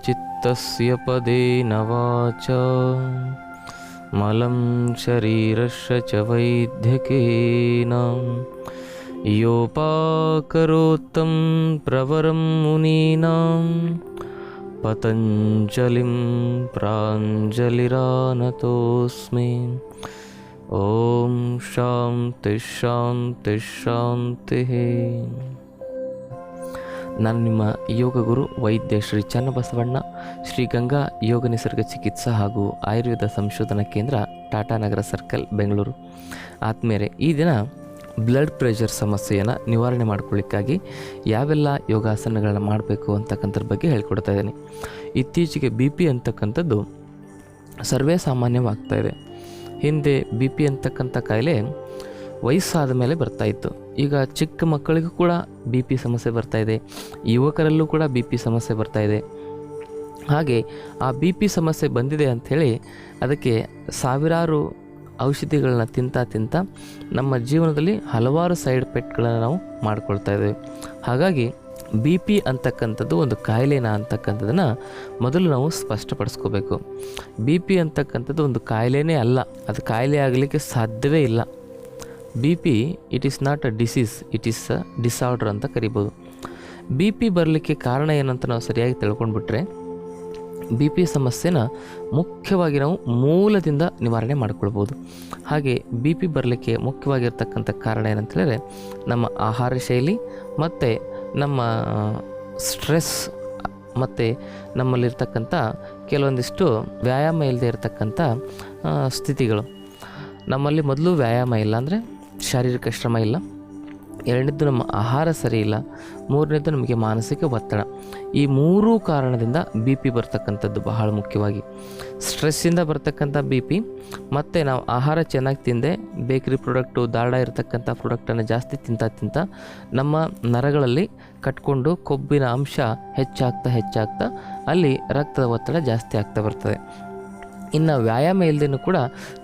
चित्तस्य पदेन वाचा मलं शरीरस्य च वैद्यकेन योपाकरोत्तं प्रवरं मुनीनां पतञ्जलिं प्राञ्जलिरानतोऽस्मि। ಓಂ ಶಾಂತಿ ಶಾಂತಿ ಶಾಂತಿ. ನಾನು ನಿಮ್ಮ ಯೋಗ ಗುರು ವೈದ್ಯ ಶ್ರೀ ಚನ್ನಬಸವಣ್ಣ, ಶ್ರೀ ಗಂಗಾ ಯೋಗ ನಿಸರ್ಗ ಚಿಕಿತ್ಸಾ ಹಾಗೂ ಆಯುರ್ವೇದ ಸಂಶೋಧನಾ ಕೇಂದ್ರ, ಟಾಟಾನಗರ ಸರ್ಕಲ್, ಬೆಂಗಳೂರು. ಆತ್ಮೇಲೆ ಈ ದಿನ ಬ್ಲಡ್ ಪ್ರೆಷರ್ ಸಮಸ್ಯೆಯನ್ನು ನಿವಾರಣೆ ಮಾಡ್ಕೊಳ್ಳಿಕ್ಕಾಗಿ ಯಾವೆಲ್ಲ ಯೋಗಾಸನಗಳನ್ನ ಮಾಡಬೇಕು ಅಂತಕ್ಕಂಥದ್ರ ಬಗ್ಗೆ ಹೇಳ್ಕೊಡ್ತಾ ಇದ್ದೀನಿ. ಇತ್ತೀಚೆಗೆ BP ಅಂತಕ್ಕಂಥದ್ದು ಸರ್ವೇ ಸಾಮಾನ್ಯವಾಗ್ತಾಯಿದೆ. ಹಿಂದೆ BP ಅಂತಕ್ಕಂಥ ಕಾಯಿಲೆ ವಯಸ್ಸಾದ ಮೇಲೆ ಬರ್ತಾಯಿತ್ತು. ಈಗ ಚಿಕ್ಕ ಮಕ್ಕಳಿಗೂ ಕೂಡ BP ಸಮಸ್ಯೆ ಬರ್ತಾಯಿದೆ, ಯುವಕರಲ್ಲೂ ಕೂಡ BP ಸಮಸ್ಯೆ ಬರ್ತಾಯಿದೆ. ಹಾಗೆ ಆ BP ಸಮಸ್ಯೆ ಬಂದಿದೆ ಅಂಥೇಳಿ ಅದಕ್ಕೆ ಸಾವಿರಾರು ಔಷಧಿಗಳನ್ನ ತಿಂತ ನಮ್ಮ ಜೀವನದಲ್ಲಿ ಹಲವಾರು ಸೈಡ್ ಎಫೆಕ್ಟ್ಗಳನ್ನು ನಾವು ಮಾಡ್ಕೊಳ್ತಾ ಇದ್ದೇವೆ. ಹಾಗಾಗಿ BP ಅಂತಕ್ಕಂಥದ್ದು ಒಂದು ಕಾಯಿಲೆನ ಅಂತಕ್ಕಂಥದ್ದನ್ನು ಮೊದಲು ನಾವು ಸ್ಪಷ್ಟಪಡಿಸ್ಕೋಬೇಕು. BP ಅಂತಕ್ಕಂಥದ್ದು ಒಂದು ಕಾಯಿಲೆನೇ ಅಲ್ಲ, ಅದು ಕಾಯಿಲೆ ಆಗಲಿಕ್ಕೆ ಸಾಧ್ಯವೇ ಇಲ್ಲ. BP it is not a disease, it is a disorder ಅಂತ ಕರಿಬೋದು. BP ಬರಲಿಕ್ಕೆ ಕಾರಣ ಏನಂತ ನಾವು ಸರಿಯಾಗಿ ತಿಳ್ಕೊಂಡ್ಬಿಟ್ರೆ BP ಸಮಸ್ಯೆನ ಮುಖ್ಯವಾಗಿ ನಾವು ಮೂಲದಿಂದ ನಿವಾರಣೆ ಮಾಡ್ಕೊಳ್ಬೋದು. ಹಾಗೆ BP ಬರಲಿಕ್ಕೆ ಮುಖ್ಯವಾಗಿರ್ತಕ್ಕಂಥ ಕಾರಣ ಏನಂತ ಹೇಳಿದ್ರೆ ನಮ್ಮ ಆಹಾರ ಶೈಲಿ ಮತ್ತು ನಮ್ಮ ಸ್ಟ್ರೆಸ್ ಮತ್ತು ನಮ್ಮಲ್ಲಿರ್ತಕ್ಕಂಥ ಕೆಲವೊಂದಿಷ್ಟು ವ್ಯಾಯಾಮ ಇಲ್ಲದೆ ಇರತಕ್ಕಂಥ ಸ್ಥಿತಿಗಳು. ನಮ್ಮಲ್ಲಿ ಮೊದಲು ವ್ಯಾಯಾಮ ಇಲ್ಲ, ಅಂದರೆ ಶಾರೀರಿಕ ಶ್ರಮ ಇಲ್ಲ. ಎರಡನೇದ್ದು ನಮ್ಮ ಆಹಾರ ಸರಿ ಇಲ್ಲ. ಮೂರನೇದ್ದು ನಮಗೆ ಮಾನಸಿಕ ಒತ್ತಡ. ಈ ಮೂರೂ ಕಾರಣದಿಂದ BP ಬರ್ತಕ್ಕಂಥದ್ದು ಬಹಳ ಮುಖ್ಯವಾಗಿ. ಸ್ಟ್ರೆಸ್ಸಿಂದ ಬರ್ತಕ್ಕಂಥ BP, ಮತ್ತು ನಾವು ಆಹಾರ ಚೆನ್ನಾಗಿ ತಿಂದೆ ಬೇಕರಿ ಪ್ರಾಡಕ್ಟು, ದಾಡ ಇರತಕ್ಕಂಥ ಪ್ರಾಡಕ್ಟನ್ನು ಜಾಸ್ತಿ ತಿಂತ ನಮ್ಮ ನರಗಳಲ್ಲಿ ಕಟ್ಕೊಂಡು ಕೊಬ್ಬಿನ ಅಂಶ ಹೆಚ್ಚಾಗ್ತಾ ಅಲ್ಲಿ ರಕ್ತದ ಒತ್ತಡ ಜಾಸ್ತಿ ಆಗ್ತಾ ಬರ್ತದೆ. ಇನ್ನು ವ್ಯಾಯಾಮ ಇಲ್ಲದೇನೂ ಕೂಡ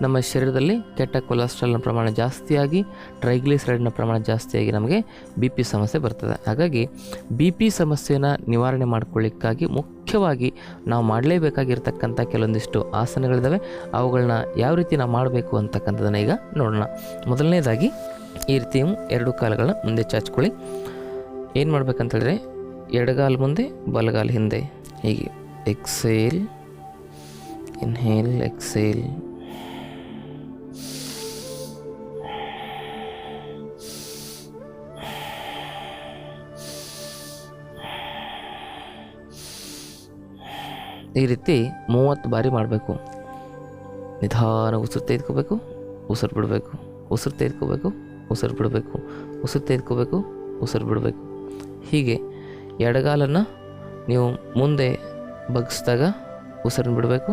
ನಮ್ಮ ಶರೀರದಲ್ಲಿ ಕೆಟ್ಟ ಕೊಲೆಸ್ಟ್ರಾಲ್ನ ಪ್ರಮಾಣ ಜಾಸ್ತಿಯಾಗಿ ಟ್ರೈಗ್ಲಿಸರೈಡ್ನ ಪ್ರಮಾಣ ಜಾಸ್ತಿಯಾಗಿ ನಮಗೆ BP ಸಮಸ್ಯೆ ಬರ್ತದೆ. ಹಾಗಾಗಿ BP ಸಮಸ್ಯೆನ ನಿವಾರಣೆ ಮಾಡ್ಕೊಳ್ಳಿಕ್ಕಾಗಿ ಮುಖ್ಯವಾಗಿ ನಾವು ಮಾಡಲೇಬೇಕಾಗಿರ್ತಕ್ಕಂಥ ಕೆಲವೊಂದಿಷ್ಟು ಆಸನಗಳಿದ್ದಾವೆ. ಅವುಗಳನ್ನ ಯಾವ ರೀತಿ ನಾವು ಮಾಡಬೇಕು ಅಂತಕ್ಕಂಥದ್ದನ್ನು ಈಗ ನೋಡೋಣ. ಮೊದಲನೇದಾಗಿ ಈ ರೀತಿ ಎರಡು ಕಾಲುಗಳನ್ನ ಮುಂದೆ ಚಾಚ್ಕೊಳ್ಳಿ. ಏನು ಮಾಡ್ಬೇಕಂತೇಳಿದ್ರೆ ಎಡಗಾಲು ಮುಂದೆ ಬಲಗಾಲು ಹಿಂದೆ, ಹೀಗೆ ಎಕ್ಸೇಲ್, ಇನ್ಹೇಲ್, ಎಕ್ಸೇಲ್. ಈ ರೀತಿ 30 ಬಾರಿ ಮಾಡಬೇಕು. ನಿಧಾನ ಉಸಿರು ತೆಗೆದುಕೋಬೇಕು, ಉಸಿರು ಬಿಡಬೇಕು, ಉಸಿರು ತೆಗೆದುಕೋಬೇಕು, ಉಸಿರು ಬಿಡಬೇಕು, ಉಸಿರು ತೆಗೆದುಕೋಬೇಕು, ಉಸಿರು ಬಿಡಬೇಕು. ಹೀಗೆ ಎಡಗಾಲನ್ನು ನೀವು ಮುಂದೆ ಬಗ್ಗಿಸಿದಾಗ ಉಸಿರನ್ನು ಬಿಡಬೇಕು,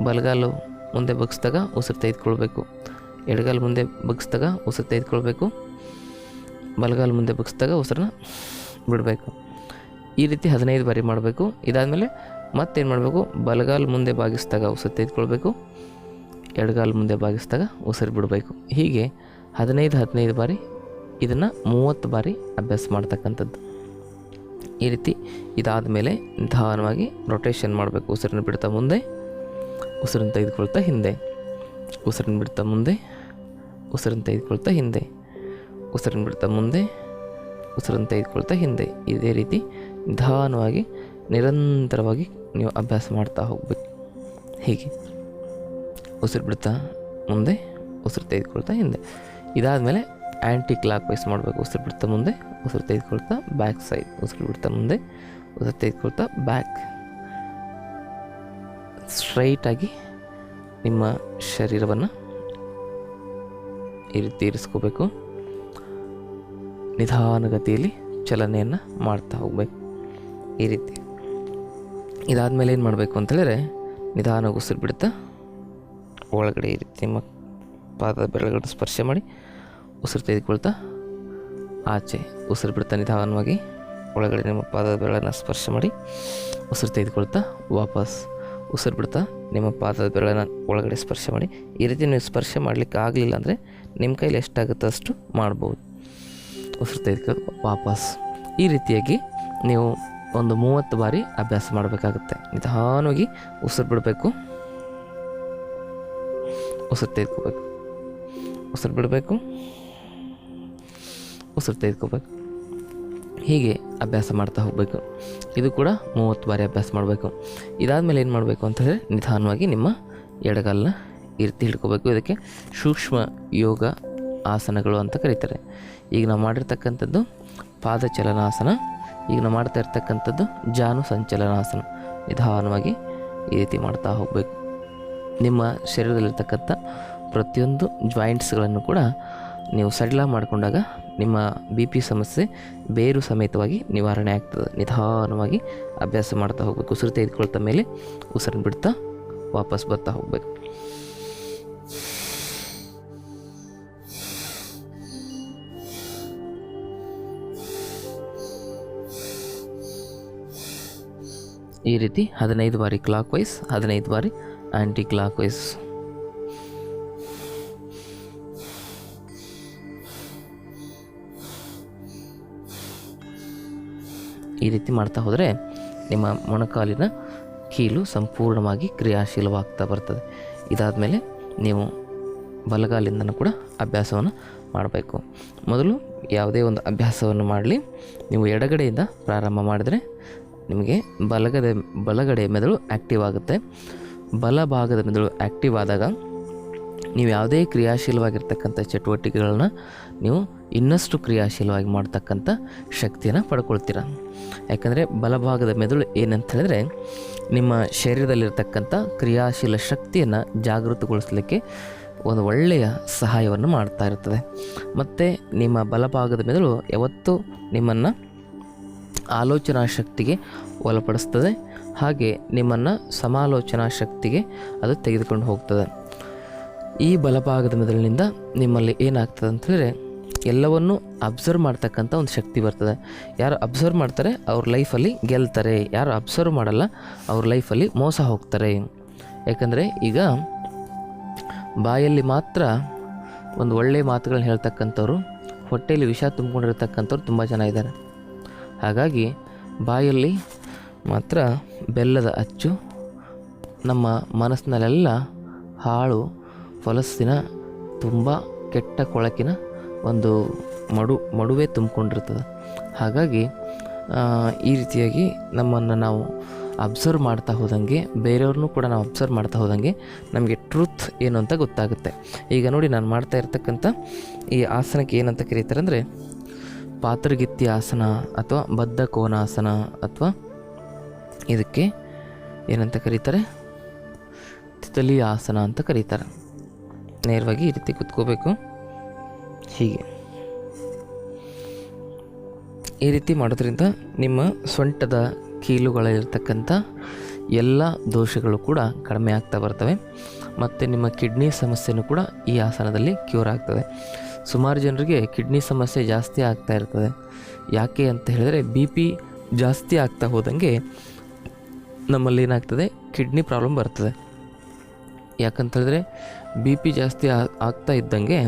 ಬಲಗಾಲು ಮುಂದೆ ಬಗ್ಗಿಸಿದಾಗ ಉಸಿರು ತೆಗೆದುಕೊಳ್ಬೇಕು. ಎಡಗಾಲು ಮುಂದೆ ಬಗ್ಗಿಸಿದಾಗ ಉಸಿರು ತೆಗೆದುಕೊಳ್ಬೇಕು, ಬಲಗಾಲು ಮುಂದೆ ಬಗ್ಗಿಸಿದಾಗ ಉಸಿರನ್ನ ಬಿಡಬೇಕು. ಈ ರೀತಿ 15 ಬಾರಿ ಮಾಡಬೇಕು. ಇದಾದಮೇಲೆ ಮತ್ತೇನು ಮಾಡಬೇಕು, ಬಲಗಾಲು ಮುಂದೆ ಬಾಗಿಸಿದಾಗ ಉಸಿರು ತೆಗೆದುಕೊಳ್ಬೇಕು, ಎಡಗಾಲು ಮುಂದೆ ಬಾಗಿಸಿದಾಗ ಉಸಿರು ಬಿಡಬೇಕು. ಹೀಗೆ 15 ಬಾರಿ, ಇದನ್ನು 30 ಬಾರಿ ಅಭ್ಯಾಸ ಮಾಡ್ತಕ್ಕಂಥದ್ದು. ಈ ರೀತಿ ಇದಾದ ಮೇಲೆ ನಿಧಾನವಾಗಿ ರೊಟೇಷನ್ ಮಾಡಬೇಕು. ಉಸಿರನ್ನು ಬಿಡ್ತಾ ಮುಂದೆ, ಉಸಿರನ್ನು ತೆಗೆದುಕೊಳ್ತಾ ಹಿಂದೆ, ಉಸಿರನ್ನು ಬಿಡ್ತಾ ಮುಂದೆ, ಉಸಿರನ್ನು ತೆಗೆದುಕೊಳ್ತಾ ಹಿಂದೆ, ಉಸಿರನ್ನು ಬಿಡ್ತಾ ಮುಂದೆ, ಉಸಿರನ್ನು ತೆಗೆದುಕೊಳ್ತಾ ಹಿಂದೆ. ಇದೇ ರೀತಿ ನಿಧಾನವಾಗಿ ನಿರಂತರವಾಗಿ ನೀವು ಅಭ್ಯಾಸ ಮಾಡ್ತಾ ಹೋಗಬೇಕು. ಹೀಗೆ ಉಸಿರು ಬಿಡ್ತಾ ಮುಂದೆ, ಉಸಿರು ತೆಗೆದುಕೊಳ್ತಾ ಹಿಂದೆ. ಇದಾದಮೇಲೆ ಆ್ಯಂಟಿ ಕ್ಲಾಕ್ ವೈಸ್ ಮಾಡಬೇಕು. ಉಸಿರು ಬಿಡ್ತಾ ಮುಂದೆ, ಉಸಿರು ತೆಗೆದುಕೊಳ್ತಾ ಬ್ಯಾಕ್ ಸೈಡ್, ಉಸಿರು ಬಿಡ್ತಾ ಮುಂದೆ, ಉಸಿರು ತೆಗೆದುಕೊಳ್ತಾ ಬ್ಯಾಕ್. ಸ್ಟ್ರೈಟಾಗಿ ನಿಮ್ಮ ಶರೀರವನ್ನು ಈ ರೀತಿ ಇರಿಸ್ಕೋಬೇಕು. ನಿಧಾನಗತಿಯಲ್ಲಿ ಚಲನೆಯನ್ನು ಮಾಡ್ತಾ ಹೋಗಬೇಕು. ಈ ರೀತಿ ಇದಾದಮೇಲೆ ಏನು ಮಾಡಬೇಕು ಅಂತೇಳಿದ್ರೆ ನಿಧಾನವಾಗಿ ಉಸಿರು ಬಿಡ್ತಾ ಒಳಗಡೆ ಈ ರೀತಿ ನಿಮ್ಮ ಪಾದದ ಬೆರಳುಗಳನ್ನು ಸ್ಪರ್ಶ ಮಾಡಿ ಉಸಿರು ತೆಗೆದುಕೊಳ್ತಾ ಆಚೆ, ಉಸಿರು ಬಿಡ್ತಾ ನಿಧಾನವಾಗಿ ಒಳಗಡೆ ನಿಮ್ಮ ಪಾದದ ಬೆರಳನ್ನು ಸ್ಪರ್ಶ ಮಾಡಿ ಉಸಿರು ತೆಗೆದುಕೊಳ್ತಾ ವಾಪಸ್, ಉಸಿರು ಬಿಡ್ತಾ ನಿಮ್ಮ ಪಾದದ ಬೆರಳನ್ನು ಒಳಗಡೆ ಸ್ಪರ್ಶ ಮಾಡಿ. ಈ ರೀತಿ ನೀವು ಸ್ಪರ್ಶ ಮಾಡಲಿಕ್ಕೆ ಆಗಲಿಲ್ಲ ಅಂದರೆ ನಿಮ್ಮ ಕೈಲಿ ಎಷ್ಟಾಗುತ್ತೋ ಅಷ್ಟು ಮಾಡ್ಬೋದು. ಉಸಿರು ತೆಗೆದುಕೊಂಡು ವಾಪಸ್. ಈ ರೀತಿಯಾಗಿ ನೀವು ಒಂದು 30 ಬಾರಿ ಅಭ್ಯಾಸ ಮಾಡಬೇಕಾಗುತ್ತೆ. ನಿಧಾನವಾಗಿ ಉಸಿರು ಬಿಡಬೇಕು, ಉಸಿರು ತೆಗೆದುಕೋಬೇಕು, ಉಸಿರು ಬಿಡಬೇಕು, ಉಸಿರು ತೆಗೆದುಕೋಬೇಕು. ಹೀಗೆ ಅಭ್ಯಾಸ ಮಾಡ್ತಾ ಹೋಗಬೇಕು. ಇದು ಕೂಡ 30 ಬಾರಿ ಅಭ್ಯಾಸ ಮಾಡಬೇಕು. ಇದಾದಮೇಲೆ ಏನು ಮಾಡಬೇಕು ಅಂತ ಹೇಳಿದ್ರೆ ನಿಧಾನವಾಗಿ ನಿಮ್ಮ ಎಡಗಾಲನ್ನ ಈ ರೀತಿ ಹಿಡ್ಕೋಬೇಕು. ಇದಕ್ಕೆ ಸೂಕ್ಷ್ಮ ಯೋಗ ಆಸನಗಳು ಅಂತ ಕರೀತಾರೆ. ಈಗ ನಾವು ಮಾಡಿರ್ತಕ್ಕಂಥದ್ದು ಪಾದ ಚಲನಾಸನ, ಈಗ ನಾವು ಮಾಡ್ತಾ ಇರ್ತಕ್ಕಂಥದ್ದು ಜಾನು ಸಂಚಲನಾಸನ. ನಿಧಾನವಾಗಿ ಈ ರೀತಿ ಮಾಡ್ತಾ ಹೋಗಬೇಕು. ನಿಮ್ಮ ಶರೀರದಲ್ಲಿರ್ತಕ್ಕಂಥ ಪ್ರತಿಯೊಂದು ಜಾಯಿಂಟ್ಸ್ಗಳನ್ನು ಕೂಡ ನೀವು ಸಡಿಲ ಮಾಡಿಕೊಂಡಾಗ ನಿಮ್ಮ BP ಸಮಸ್ಯೆ ಬೇರು ಸಮೇತವಾಗಿ ನಿವಾರಣೆ ಆಗ್ತದೆ. ನಿಧಾನವಾಗಿ ಅಭ್ಯಾಸ ಮಾಡ್ತಾ ಹೋಗಬೇಕು. ಉಸಿರು ತೆಗೆದುಕೊಳ್ತಾ ಮೇಲೆ ಉಸಿರನ್ನು ಬಿಡ್ತಾ ವಾಪಸ್ ಬರ್ತಾ ಹೋಗಬೇಕು. ಈ ರೀತಿ 15 ಬಾರಿ ಕ್ಲಾಕ್ ವೈಸ್, 15 ಬಾರಿ ಆ್ಯಂಟಿ ಕ್ಲಾಕ್ ವೈಸ್. ಈ ರೀತಿ ಮಾಡ್ತಾ ಹೋದರೆ ನಿಮ್ಮ ಮೊಣಕಾಲಿನ ಕೀಲು ಸಂಪೂರ್ಣವಾಗಿ ಕ್ರಿಯಾಶೀಲವಾಗ್ತಾ ಬರ್ತದೆ. ಇದಾದಮೇಲೆ ನೀವು ಬಲಗಾಲಿಂದನೂ ಕೂಡ ಅಭ್ಯಾಸವನ್ನು ಮಾಡಬೇಕು. ಮೊದಲು ಯಾವುದೇ ಒಂದು ಅಭ್ಯಾಸವನ್ನು ಮಾಡಲಿ, ನೀವು ಎಡಗಡೆಯಿಂದ ಪ್ರಾರಂಭ ಮಾಡಿದರೆ ನಿಮಗೆ ಬಲಗಡೆ ಮೆದುಳು ಆ್ಯಕ್ಟಿವ್ ಆಗುತ್ತೆ. ಬಲಭಾಗದ ಮೆದುಳು ಆ್ಯಕ್ಟಿವ್ ಆದಾಗ ನೀವು ಯಾವುದೇ ಕ್ರಿಯಾಶೀಲವಾಗಿರ್ತಕ್ಕಂಥ ಚಟುವಟಿಕೆಗಳನ್ನ ನೀವು ಇನ್ನಷ್ಟು ಕ್ರಿಯಾಶೀಲವಾಗಿ ಮಾಡ್ತಕ್ಕಂಥ ಶಕ್ತಿಯನ್ನು ಪಡ್ಕೊಳ್ತೀರ. ಯಾಕಂದರೆ ಬಲಭಾಗದ ಮೆದುಳು ಏನಂತ ಹೇಳಿದ್ರೆ ನಿಮ್ಮ ಶರೀರದಲ್ಲಿರ್ತಕ್ಕಂಥ ಕ್ರಿಯಾಶೀಲ ಶಕ್ತಿಯನ್ನು ಜಾಗೃತಗೊಳಿಸಲಿಕ್ಕೆ ಒಂದು ಒಳ್ಳೆಯ ಸಹಾಯವನ್ನು ಮಾಡ್ತಾ ಇರ್ತದೆ. ಮತ್ತು ನಿಮ್ಮ ಬಲಭಾಗದ ಮೆದುಳು ಯಾವತ್ತೂ ನಿಮ್ಮನ್ನು ಆಲೋಚನಾ ಶಕ್ತಿಗೆ ಒಳಪಡಿಸ್ತದೆ, ಹಾಗೆ ನಿಮ್ಮನ್ನು ಸಮಾಲೋಚನಾ ಶಕ್ತಿಗೆ ಅದು ತೆಗೆದುಕೊಂಡು ಹೋಗ್ತದೆ. ಈ ಬಲಭಾಗದ ಮೆದುಳಿನಿಂದ ನಿಮ್ಮಲ್ಲಿ ಏನಾಗ್ತದೆ ಅಂತ ಹೇಳಿದ್ರೆ ಎಲ್ಲವನ್ನೂ ಅಬ್ಸರ್ವ್ ಮಾಡ್ತಕ್ಕಂಥ ಒಂದು ಶಕ್ತಿ ಬರ್ತದೆ. ಯಾರು ಅಬ್ಸರ್ವ್ ಮಾಡ್ತಾರೆ ಅವ್ರ ಲೈಫಲ್ಲಿ ಗೆಲ್ತಾರೆ, ಯಾರು ಅಬ್ಸರ್ವ್ ಮಾಡಲ್ಲ ಅವ್ರ ಲೈಫಲ್ಲಿ ಮೋಸ ಹೋಗ್ತಾರೆ. ಯಾಕಂದರೆ ಈಗ ಬಾಯಲ್ಲಿ ಮಾತ್ರ ಒಂದು ಒಳ್ಳೆಯ ಮಾತುಗಳನ್ನ ಹೇಳ್ತಕ್ಕಂಥವ್ರು, ಹೊಟ್ಟೆಯಲ್ಲಿ ವಿಷ ತುಂಬಿಕೊಂಡಿರ್ತಕ್ಕಂಥವ್ರು ತುಂಬ ಜನ ಇದ್ದಾರೆ. ಹಾಗಾಗಿ ಬಾಯಲ್ಲಿ ಮಾತ್ರ ಬೆಲ್ಲದ ಅಚ್ಚು, ನಮ್ಮ ಮನಸ್ಸಿನಲ್ಲೆಲ್ಲ ಹಾಳು ಫಲಸ್ಸಿನ ತುಂಬ ಕೆಟ್ಟ ಕೊಳಕಿನ ಒಂದು ಮಡುವೆ ತುಂಬಿಕೊಂಡಿರ್ತದೆ. ಹಾಗಾಗಿ ಈ ರೀತಿಯಾಗಿ ನಮ್ಮನ್ನು ನಾವು ಅಬ್ಸರ್ವ್ ಮಾಡ್ತಾ ಹೋದಂಗೆ, ಬೇರೆಯವ್ರನ್ನೂ ಕೂಡ ನಾವು ಅಬ್ಸರ್ವ್ ಮಾಡ್ತಾ ಹೋದಂಗೆ ನಮಗೆ ಟ್ರೂತ್ ಏನು ಅಂತ ಗೊತ್ತಾಗುತ್ತೆ. ಈಗ ನೋಡಿ, ನಾನು ಮಾಡ್ತಾ ಇರ್ತಕ್ಕಂಥ ಈ ಆಸನಕ್ಕೆ ಏನಂತ ಕರೀತಾರೆ ಅಂದರೆ ಪಾತ್ರಗಿತ್ತಿ ಆಸನ ಅಥವಾ ಬದ್ಧ ಕೋನಾಸನ, ಅಥವಾ ಇದಕ್ಕೆ ಏನಂತ ಕರೀತಾರೆ ತಿತಲಿ ಆಸನ ಅಂತ ಕರೀತಾರೆ. ನೇರವಾಗಿ ಈ ರೀತಿ ಕೂತ್ಕೋಬೇಕು. ಹೀಗೆ ಈ ರೀತಿ ಮಾಡೋದ್ರಿಂದ ನಿಮ್ಮ ಸೊಂಟದ ಕೀಲುಗಳಲ್ಲಿರ್ತಕ್ಕಂಥ ಎಲ್ಲ ದೋಷಗಳು ಕೂಡ ಕಡಿಮೆ ಆಗ್ತಾ ಬರ್ತವೆ. ಮತ್ತು ನಿಮ್ಮ ಕಿಡ್ನಿ ಸಮಸ್ಯೆನೂ ಕೂಡ ಈ ಆಸನದಲ್ಲಿ ಕ್ಯೂರ್ ಆಗ್ತದೆ. ಸುಮಾರು ಜನರಿಗೆ ಕಿಡ್ನಿ ಸಮಸ್ಯೆ ಜಾಸ್ತಿ ಆಗ್ತಾ ಇರ್ತದೆ. ಯಾಕೆ ಅಂತ ಹೇಳಿದ್ರೆ BP ಜಾಸ್ತಿ ಆಗ್ತಾ ಹೋದಂಗೆ ನಮ್ಮಲ್ಲಿ ಏನಾಗ್ತದೆ, ಕಿಡ್ನಿ ಪ್ರಾಬ್ಲಮ್ ಬರ್ತದೆ. ಯಾಕಂತ ಹೇಳಿದ್ರೆ BP ಜಾಸ್ತಿ ಆಗ್ತಾ ಇದ್ದಂಗೆ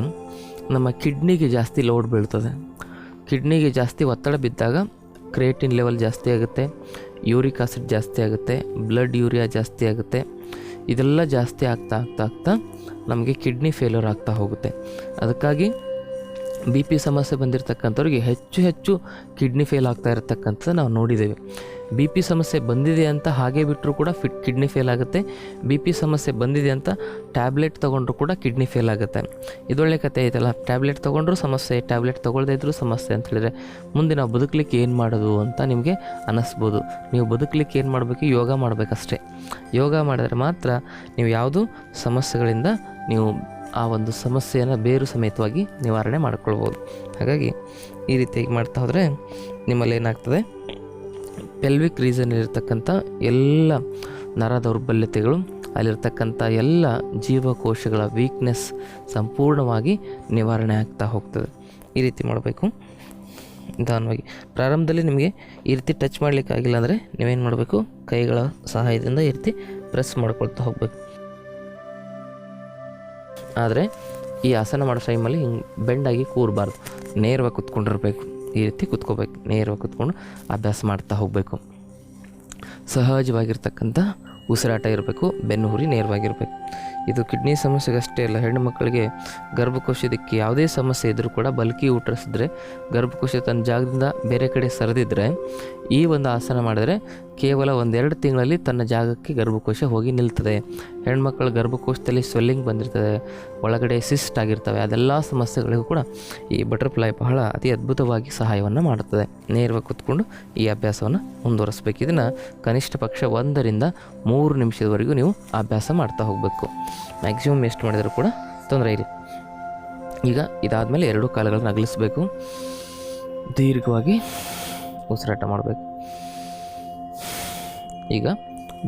ನಮ್ಮ ಕಿಡ್ನಿಗೆ ಜಾಸ್ತಿ ಲೋಡ್ ಬೀಳ್ತದೆ. ಕಿಡ್ನಿಗೆ ಜಾಸ್ತಿ ಒತ್ತಡ ಬಿದ್ದಾಗ ಕ್ರಿಯೇಟಿನ್ ಲೆವೆಲ್ ಜಾಸ್ತಿ ಆಗುತ್ತೆ, ಯೂರಿಕ್ ಆಸಿಡ್ ಜಾಸ್ತಿ ಆಗುತ್ತೆ, ಬ್ಲಡ್ ಯೂರಿಯಾ ಜಾಸ್ತಿ ಆಗುತ್ತೆ. ಇದೆಲ್ಲ ಜಾಸ್ತಿ ಆಗ್ತಾ ನಮಗೆ ಕಿಡ್ನಿ ಫೇಲ್ಯೂರ್ ಆಗ್ತಾ ಹೋಗುತ್ತೆ. ಅದಕ್ಕಾಗಿ BP ಸಮಸ್ಯೆ ಬಂದಿರತಕ್ಕಂಥವ್ರಿಗೆ ಹೆಚ್ಚು ಕಿಡ್ನಿ ಫೇಲ್ ಆಗ್ತಾ ಇರತಕ್ಕಂಥದ್ದು ನಾವು ನೋಡಿದ್ದೇವೆ. BP ಸಮಸ್ಯೆ ಬಂದಿದೆ ಅಂತ ಹಾಗೆ ಬಿಟ್ಟರೂ ಕೂಡ ಕಿಡ್ನಿ ಫೇಲ್ ಆಗುತ್ತೆ. BP ಸಮಸ್ಯೆ ಬಂದಿದೆ ಅಂತ ಟ್ಯಾಬ್ಲೆಟ್ ತೊಗೊಂಡ್ರೂ ಕೂಡ ಕಿಡ್ನಿ ಫೇಲ್ ಆಗುತ್ತೆ. ಇದೊಳ್ಳೆ ಕತೆ ಐತಲ್ಲ, ಟ್ಯಾಬ್ಲೆಟ್ ತೊಗೊಂಡ್ರೂ ಸಮಸ್ಯೆ, ಟ್ಯಾಬ್ಲೆಟ್ ತೊಗೊಳ್ದೇ ಇದ್ರೂ ಸಮಸ್ಯೆ ಅಂತ ಹೇಳಿದ್ರೆ ಮುಂದೆ ನಾವು ಬದುಕಲಿಕ್ಕೆ ಏನು ಮಾಡೋದು ಅಂತ ನಿಮಗೆ ಅನ್ನಿಸ್ಬೋದು. ನೀವು ಬದುಕಲಿಕ್ಕೆ ಏನು ಮಾಡಬೇಕು? ಯೋಗ ಮಾಡಬೇಕಷ್ಟೇ. ಯೋಗ ಮಾಡಿದ್ರೆ ಮಾತ್ರ ನೀವು ಯಾವುದೂ ಸಮಸ್ಯೆಗಳಿಂದ ನೀವು ಆ ಒಂದು ಸಮಸ್ಯೆಯನ್ನು ಬೇರು ಸಮೇತವಾಗಿ ನಿವಾರಣೆ ಮಾಡ್ಕೊಳ್ಬೋದು. ಹಾಗಾಗಿ ಈ ರೀತಿಯಾಗಿ ಮಾಡ್ತಾ ಹೋದರೆ ನಿಮ್ಮಲ್ಲಿ ಏನಾಗ್ತದೆ, ಪೆಲ್ವಿಕ್ ರೀಸನ್ನಲ್ಲಿರ್ತಕ್ಕಂಥ ಎಲ್ಲ ನರ ದೌರ್ಬಲ್ಯತೆಗಳು, ಅಲ್ಲಿರ್ತಕ್ಕಂಥ ಎಲ್ಲ ಜೀವಕೋಶಗಳ ವೀಕ್ನೆಸ್ ಸಂಪೂರ್ಣವಾಗಿ ನಿವಾರಣೆ ಆಗ್ತಾ ಹೋಗ್ತದೆ. ಈ ರೀತಿ ಮಾಡಬೇಕು ನಿಧಾನವಾಗಿ. ಪ್ರಾರಂಭದಲ್ಲಿ ನಿಮಗೆ ಈ ರೀತಿ ಟಚ್ ಮಾಡಲಿಕ್ಕಾಗಿಲ್ಲ ಅಂದರೆ ನೀವೇನು ಮಾಡಬೇಕು, ಕೈಗಳ ಸಹಾಯದಿಂದ ಈ ರೀತಿ ಪ್ರೆಸ್ ಮಾಡ್ಕೊಳ್ತಾ ಹೋಗಬೇಕು. ಆದರೆ ಈ ಆಸನ ಮಾಡೋ ಟೈಮಲ್ಲಿ ಹಿಂಗೆ ಬೆಂಡಾಗಿ ಕೂರಬಾರ್ದು, ನೇರವಾಗಿ ಕೂತ್ಕೊಂಡಿರಬೇಕು. ಈ ರೀತಿ ಕೂತ್ಕೋಬೇಕು, ನೇರವಾಗಿ ಕೂತ್ಕೊಂಡು ಅಭ್ಯಾಸ ಮಾಡ್ತಾ ಹೋಗಬೇಕು. ಸಹಜವಾಗಿರ್ತಕ್ಕಂಥ ಉಸಿರಾಟ ಇರಬೇಕು, ಬೆನ್ನು ಹುರಿ ನೇರವಾಗಿರಬೇಕು. ಇದು ಕಿಡ್ನಿ ಸಮಸ್ಯೆಗಷ್ಟೇ ಅಲ್ಲ, ಹೆಣ್ಣು ಮಕ್ಕಳಿಗೆ ಗರ್ಭಕೋಶದಕ್ಕೆ ಯಾವುದೇ ಸಮಸ್ಯೆ ಇದ್ದರೂ ಕೂಡ ಬಲ್ಕಿ ಊಟರಿಸಿದ್ರೆ ಗರ್ಭಕೋಶ ತನ್ನ ಜಾಗದಿಂದ ಬೇರೆ ಕಡೆ ಸರಿದಿದ್ದರೆ ಈ ಒಂದು ಆಸನ ಮಾಡಿದರೆ ಕೇವಲ 1-2 ತಿಂಗಳಲ್ಲಿ ತನ್ನ ಜಾಗಕ್ಕೆ ಗರ್ಭಕೋಶ ಹೋಗಿ ನಿಲ್ತದೆ. ಹೆಣ್ಮಕ್ಳ ಗರ್ಭಕೋಶದಲ್ಲಿ ಸ್ವೆಲ್ಲಿಂಗ್ ಬಂದಿರ್ತದೆ, ಒಳಗಡೆ ಸಿಸ್ಟ್ ಆಗಿರ್ತವೆ, ಅದೆಲ್ಲ ಸಮಸ್ಯೆಗಳಿಗೂ ಕೂಡ ಈ ಬಟರ್ಫ್ಲೈ ಬಹಳ ಅತಿ ಅದ್ಭುತವಾಗಿ ಸಹಾಯವನ್ನು ಮಾಡುತ್ತದೆ. ನೇರವಾಗಿ ಕೂತ್ಕೊಂಡು ಈ ಅಭ್ಯಾಸವನ್ನು ಮುಂದುವರಿಸ್ಬೇಕು. ಇದನ್ನು ಕನಿಷ್ಠ ಪಕ್ಷ 1-3 ನಿಮಿಷದವರೆಗೂ ನೀವು ಅಭ್ಯಾಸ ಮಾಡ್ತಾ ಹೋಗಬೇಕು. ಮ್ಯಾಕ್ಸಿಮಮ್ ಎಷ್ಟು ಮಾಡಿದರೂ ಕೂಡ ತೊಂದರೆ ಇಲ್ಲ. ಈಗ ಇದಾದಮೇಲೆ 2 ಕಾಲುಗಳನ್ನು ಅಗಲಿಸಬೇಕು, ದೀರ್ಘವಾಗಿ ಉಸಿರಾಟ ಮಾಡಬೇಕು. ಈಗ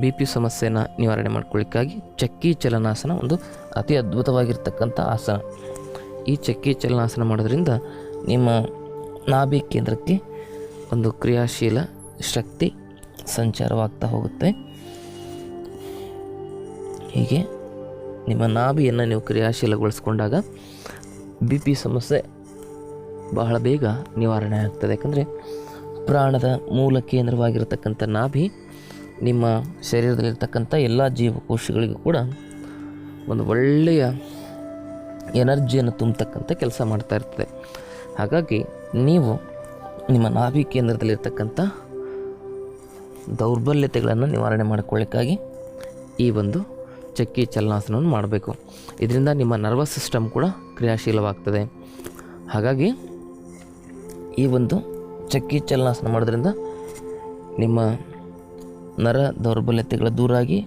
BP ಸಮಸ್ಯೆನ ನಿವಾರಣೆ ಮಾಡ್ಕೊಳ್ಳಿಕ್ಕಾಗಿ ಚಕ್ಕಿ ಚಲನಾಸನ ಒಂದು ಅತಿ ಅದ್ಭುತವಾಗಿರ್ತಕ್ಕಂಥ ಆಸನ. ಈ ಚಕ್ಕಿ ಚಲನಾಸನ ಮಾಡೋದ್ರಿಂದ ನಿಮ್ಮ ನಾಭಿ ಕೇಂದ್ರಕ್ಕೆ ಒಂದು ಕ್ರಿಯಾಶೀಲ ಶಕ್ತಿ ಸಂಚಾರವಾಗ್ತಾ ಹೋಗುತ್ತೆ. ಹೀಗೆ ನಿಮ್ಮ ನಾಭಿಯನ್ನು ನೀವು ಕ್ರಿಯಾಶೀಲಗೊಳಿಸ್ಕೊಂಡಾಗ BP ಸಮಸ್ಯೆ ಬಹಳ ಬೇಗ ನಿವಾರಣೆ ಆಗ್ತದೆ. ಯಾಕಂದರೆ ಪ್ರಾಣದ ಮೂಲ ಕೇಂದ್ರವಾಗಿರತಕ್ಕಂಥ ನಾಭಿ ನಿಮ್ಮ ಶರೀರದಲ್ಲಿರ್ತಕ್ಕಂಥ ಎಲ್ಲ ಜೀವಕೋಶಗಳಿಗೂ ಕೂಡ ಒಂದು ಒಳ್ಳೆಯ ಎನರ್ಜಿಯನ್ನು ತುಂಬತಕ್ಕಂಥ ಕೆಲಸ ಮಾಡ್ತಾ ಇರ್ತದೆ. ಹಾಗಾಗಿ ನೀವು ನಿಮ್ಮ ನಾಭಿ ಕೇಂದ್ರದಲ್ಲಿರ್ತಕ್ಕಂಥ ದೌರ್ಬಲ್ಯತೆಗಳನ್ನು ನಿವಾರಣೆ ಮಾಡಿಕೊಳ್ಳಿಕ್ಕಾಗಿ ಈ ಒಂದು ಚಕ್ಕಿ ಚಲನಾಸನವನ್ನು ಮಾಡಬೇಕು. ಇದರಿಂದ ನಿಮ್ಮ ನರ್ವಸ್ ಸಿಸ್ಟಮ್ ಕೂಡ ಕ್ರಿಯಾಶೀಲವಾಗ್ತದೆ. ಹಾಗಾಗಿ ಈ ಒಂದು ಚಕ್ಕಿ ಚಲನಾಸನ ಮಾಡೋದ್ರಿಂದ ನಿಮ್ಮ ನರ ದೌರ್ಬಲ್ಯತೆಗಳ ದೂರಾಗಿ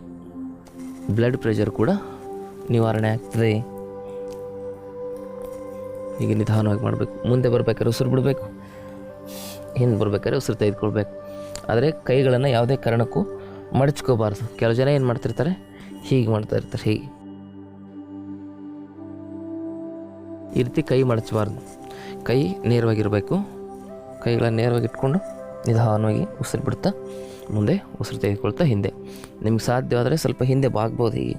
ಬ್ಲಡ್ ಪ್ರೆಷರ್ ಕೂಡ ನಿವಾರಣೆ ಆಗ್ತದೆ. ಹೀಗೆ ನಿಧಾನವಾಗಿ ಮಾಡಬೇಕು. ಮುಂದೆ ಬರಬೇಕಾದ್ರೆ ಉಸಿರು ಬಿಡಬೇಕು, ಹಿಂದೆ ಬರಬೇಕಾದ್ರೆ ಉಸಿರು ತೆಗೆದುಕೊಳ್ಬೇಕು. ಆದರೆ ಕೈಗಳನ್ನು ಯಾವುದೇ ಕಾರಣಕ್ಕೂ ಮಡಚ್ಕೋಬಾರ್ದು. ಕೆಲವು ಜನ ಏನು ಮಾಡ್ತಿರ್ತಾರೆ, ಹೀಗೆ ಮಾಡ್ತಾ ಇರ್ತಾರೆ. ಹೀಗೆ ಈ ರೀತಿ ಕೈ ಮಡಚಬಾರ್ದು. ಕೈ ನೇರವಾಗಿರಬೇಕು. ಕೈಗಳನ್ನು ನೇರವಾಗಿ ಇಟ್ಕೊಂಡು ನಿಧಾನವಾಗಿ ಉಸಿರು ಬಿಡ್ತಾ ಮುಂದೆ ಉಸಿರು ತೆಗೆದುಕೊಳ್ತಾ ಹಿಂದೆ. ನಿಮ್ಗೆ ಸಾಧ್ಯವಾದರೆ ಸ್ವಲ್ಪ ಹಿಂದೆ ಬಾಗ್ಬೋದು. ಹೀಗೆ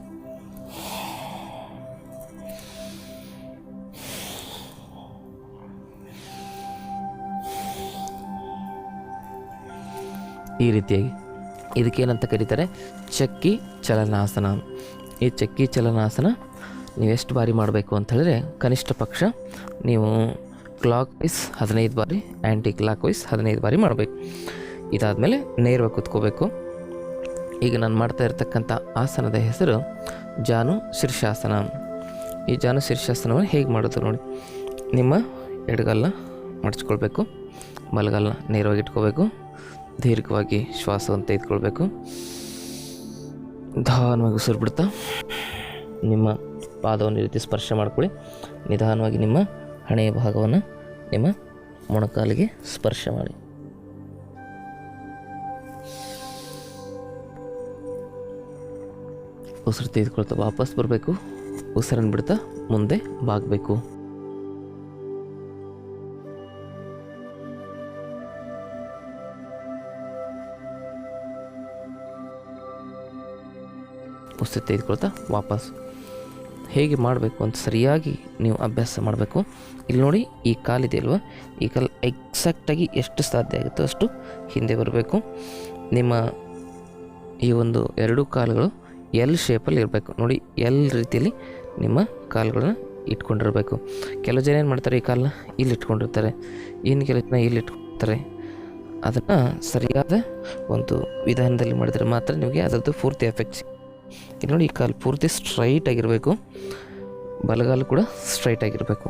ಈ ರೀತಿಯಾಗಿ ಇದಕ್ಕೇನಂತ ಕರೀತಾರೆ, ಚಕ್ಕಿ ಚಲನಾಸನ. ಈ ಚಕ್ಕಿ ಚಲನಾಸನ ನೀವು ಎಷ್ಟು ಬಾರಿ ಮಾಡಬೇಕು ಅಂತ ಹೇಳಿದ್ರೆ ಕನಿಷ್ಠ ಪಕ್ಷ ನೀವು ಕ್ಲಾಕ್ ವೈಸ್ 15 ಬಾರಿ, ಆ್ಯಂಟಿ ಕ್ಲಾಕ್ ವೈಸ್ 15 ಬಾರಿ ಮಾಡಬೇಕು. ಇದಾದಮೇಲೆ ನೇರವಾಗಿ ಕೂತ್ಕೋಬೇಕು. ಈಗ ನಾನು ಮಾಡ್ತಾ ಇರ್ತಕ್ಕಂಥ ಆಸನದ ಹೆಸರು ಜಾನು ಶೀರ್ಷಾಸನ. ಈ ಜಾನು ಶೀರ್ಷಾಸನವನ್ನು ಹೇಗೆ ಮಾಡೋದು ನೋಡಿ. ನಿಮ್ಮ ಎಡಗಲ್ಲ ಮಡಚ್ಕೊಳ್ಬೇಕು, ಬಲಗಲ್ಲ ನೇರವಾಗಿ ಇಟ್ಕೋಬೇಕು. ದೀರ್ಘವಾಗಿ ಶ್ವಾಸವನ್ನು ತೆಗೆದುಕೊಳ್ಬೇಕು. ನಿಧಾನವಾಗಿ ಉಸಿರು ಬಿಡ್ತಾ ನಿಮ್ಮ ಪಾದವನ್ನು ಈ ರೀತಿ ಸ್ಪರ್ಶ ಮಾಡ್ಕೊಳ್ಳಿ. ನಿಧಾನವಾಗಿ ನಿಮ್ಮ ಹಣೆಯ ಭಾಗವನ್ನು ನಿಮ್ಮ ಮೊಣಕಾಲಿಗೆ ಸ್ಪರ್ಶ ಮಾಡಿ. ಉಸಿರು ತೆಗೆದುಕೊಳ್ತಾ ವಾಪಸ್ ಬರಬೇಕು. ಉಸಿರನ್ನು ಬಿಡ್ತಾ ಮುಂದೆ ಬಾಗಬೇಕು. ಉಸಿರು ತೆಗೆದುಕೊಳ್ತಾ ವಾಪಸ್. ಹೇಗೆ ಮಾಡಬೇಕು ಅಂತ ಸರಿಯಾಗಿ ನೀವು ಅಭ್ಯಾಸ ಮಾಡಬೇಕು. ಇಲ್ಲಿ ನೋಡಿ, ಈ ಕಾಲಿದೆ ಅಲ್ವಾ, ಈ ಕಾಲು ಎಕ್ಸಾಕ್ಟಾಗಿ ಎಷ್ಟು ಸಾಧ್ಯ ಆಗುತ್ತೋ ಅಷ್ಟು ಹಿಂದೆ ಬರಬೇಕು. ನಿಮ್ಮ ಈ ಒಂದು 2 ಕಾಲುಗಳು ಎಲ್ ಶೇಪಲ್ಲಿ ಇರಬೇಕು. ನೋಡಿ, ಎಲ್ ರೀತಿಯಲ್ಲಿ ನಿಮ್ಮ ಕಾಲುಗಳನ್ನ ಇಟ್ಕೊಂಡಿರಬೇಕು. ಕೆಲವು ಜನ ಏನು ಮಾಡ್ತಾರೆ, ಈ ಕಾಲನ್ನ ಇಲ್ಲಿ ಇಟ್ಕೊಂಡಿರ್ತಾರೆ, ಇನ್ನು ಕೆಲವು ಜನ ಇಲ್ಲಿ ಇಟ್ಕೊಳ್ತಾರೆ. ಅದನ್ನು ಸರಿಯಾದ ಒಂದು ವಿಧಾನದಲ್ಲಿ ಮಾಡಿದರೆ ಮಾತ್ರ ನಿಮಗೆ ಅದರದ್ದು ಪೂರ್ತಿ ಎಫೆಕ್ಟ್. ಇಲ್ಲಿ ನೋಡಿ, ಈ ಕಾಲು ಪೂರ್ತಿ ಸ್ಟ್ರೈಟ್ ಆಗಿರಬೇಕು, ಬಲಗಾಲು ಕೂಡ ಸ್ಟ್ರೈಟ್ ಆಗಿರಬೇಕು.